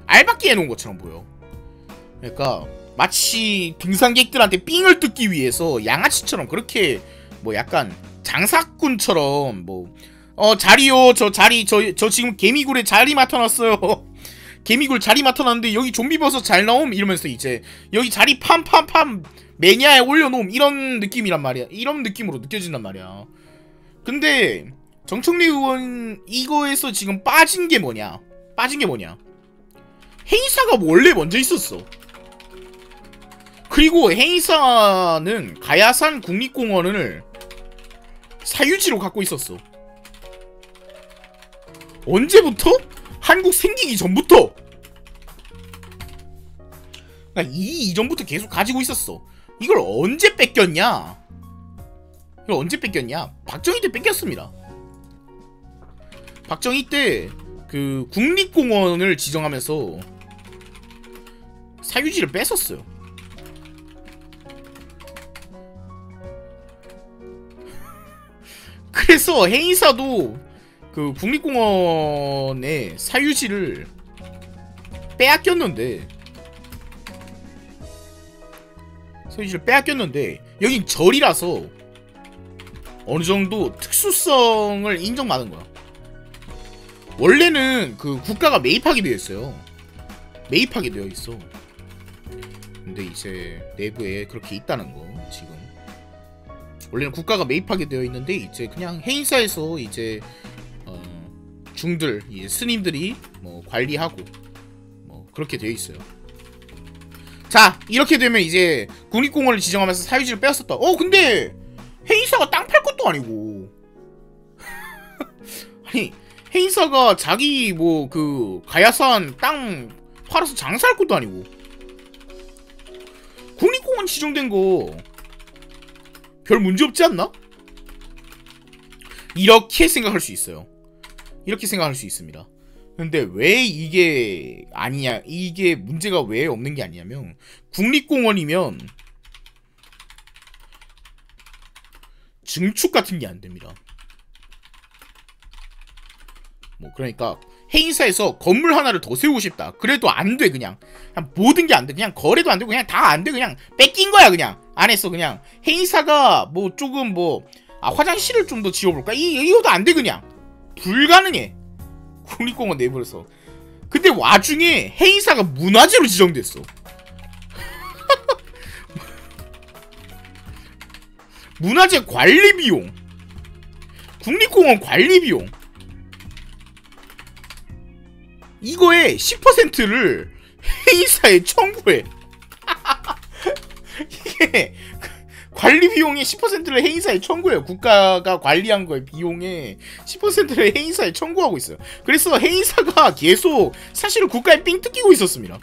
알박기 해놓은 것처럼 보여. 그러니까 마치 등산객들한테 삥을 뜯기 위해서 양아치처럼 그렇게 약간 장사꾼처럼 자리요, 저 지금 개미굴에 자리 맡아놨어요. 개미굴 자리 맡아놨는데 여기 좀비버섯 잘 나옴 이러면서 이제 여기 자리 팜팜팜 매니아에 올려놓음, 이런 느낌이란 말이야. 이런 느낌으로 느껴진단 말이야. 근데 정청래 의원 이거에서 지금 빠진 게 뭐냐? 해인사가 원래 먼저 있었어. 그리고 해인사는 가야산 국립공원을 사유지로 갖고 있었어. 언제부터? 한국 생기기 전부터. 그러니까 이전부터 계속 가지고 있었어. 이걸 언제 뺏겼냐? 이걸 언제 뺏겼냐? 박정희 때 뺏겼습니다. 박정희 때 그 국립공원을 지정하면서 사유지를 뺏었어요. 그래서 해인사도 그 국립공원의 사유지를 빼앗겼는데 여긴 절이라서 어느정도 특수성을 인정받은 거야. 원래는 그 국가가 매입하게 되어 있어요. 매입하게 되어 있어. 근데 이제 내부에 그렇게 있다는 거. 지금 원래는 국가가 매입하게 되어 있는데 이제 그냥 해인사에서 이제 중들 이제 스님들이 뭐 관리하고 뭐 그렇게 되어 있어요. 자, 이렇게 되면 이제 국립공원을 지정하면서 사유지를 빼앗았다. 근데 해인사가 땅 팔 것도 아니고 아니 해인사가 자기 뭐 그 가야산 땅 팔아서 장사할 것도 아니고 국립공원 지정된 거 별 문제 없지 않나? 이렇게 생각할 수 있어요. 이렇게 생각할 수 있습니다. 근데 왜 이게 아니냐, 이게 문제가 왜 없는 게 아니냐면 국립공원이면 증축 같은 게 안 됩니다. 뭐 그러니까 해인사에서 건물 하나를 더 세우고 싶다. 그래도 안 돼. 그냥 모든 게 안 돼. 그냥 거래도 안 되고 그냥 다 안 돼. 그냥 뺏긴 거야. 그냥 안 했어. 그냥 해인사가 뭐 조금 뭐 화장실을 좀 더 지어볼까? 이거도 안 돼. 그냥 불가능해. 국립공원 내부에서. 근데 와중에 해인사가 문화재로 지정됐어. 문화재 관리 비용, 국립공원 관리 비용, 이거의 10%를 해인사에 청구해. 이게 관리 비용의 10%를 해인사에 청구해요. 국가가 관리한 거의 비용의 10%를 해인사에 청구하고 있어요. 그래서 해인사가 계속 사실은 국가에 삥 뜯기고 있었습니다.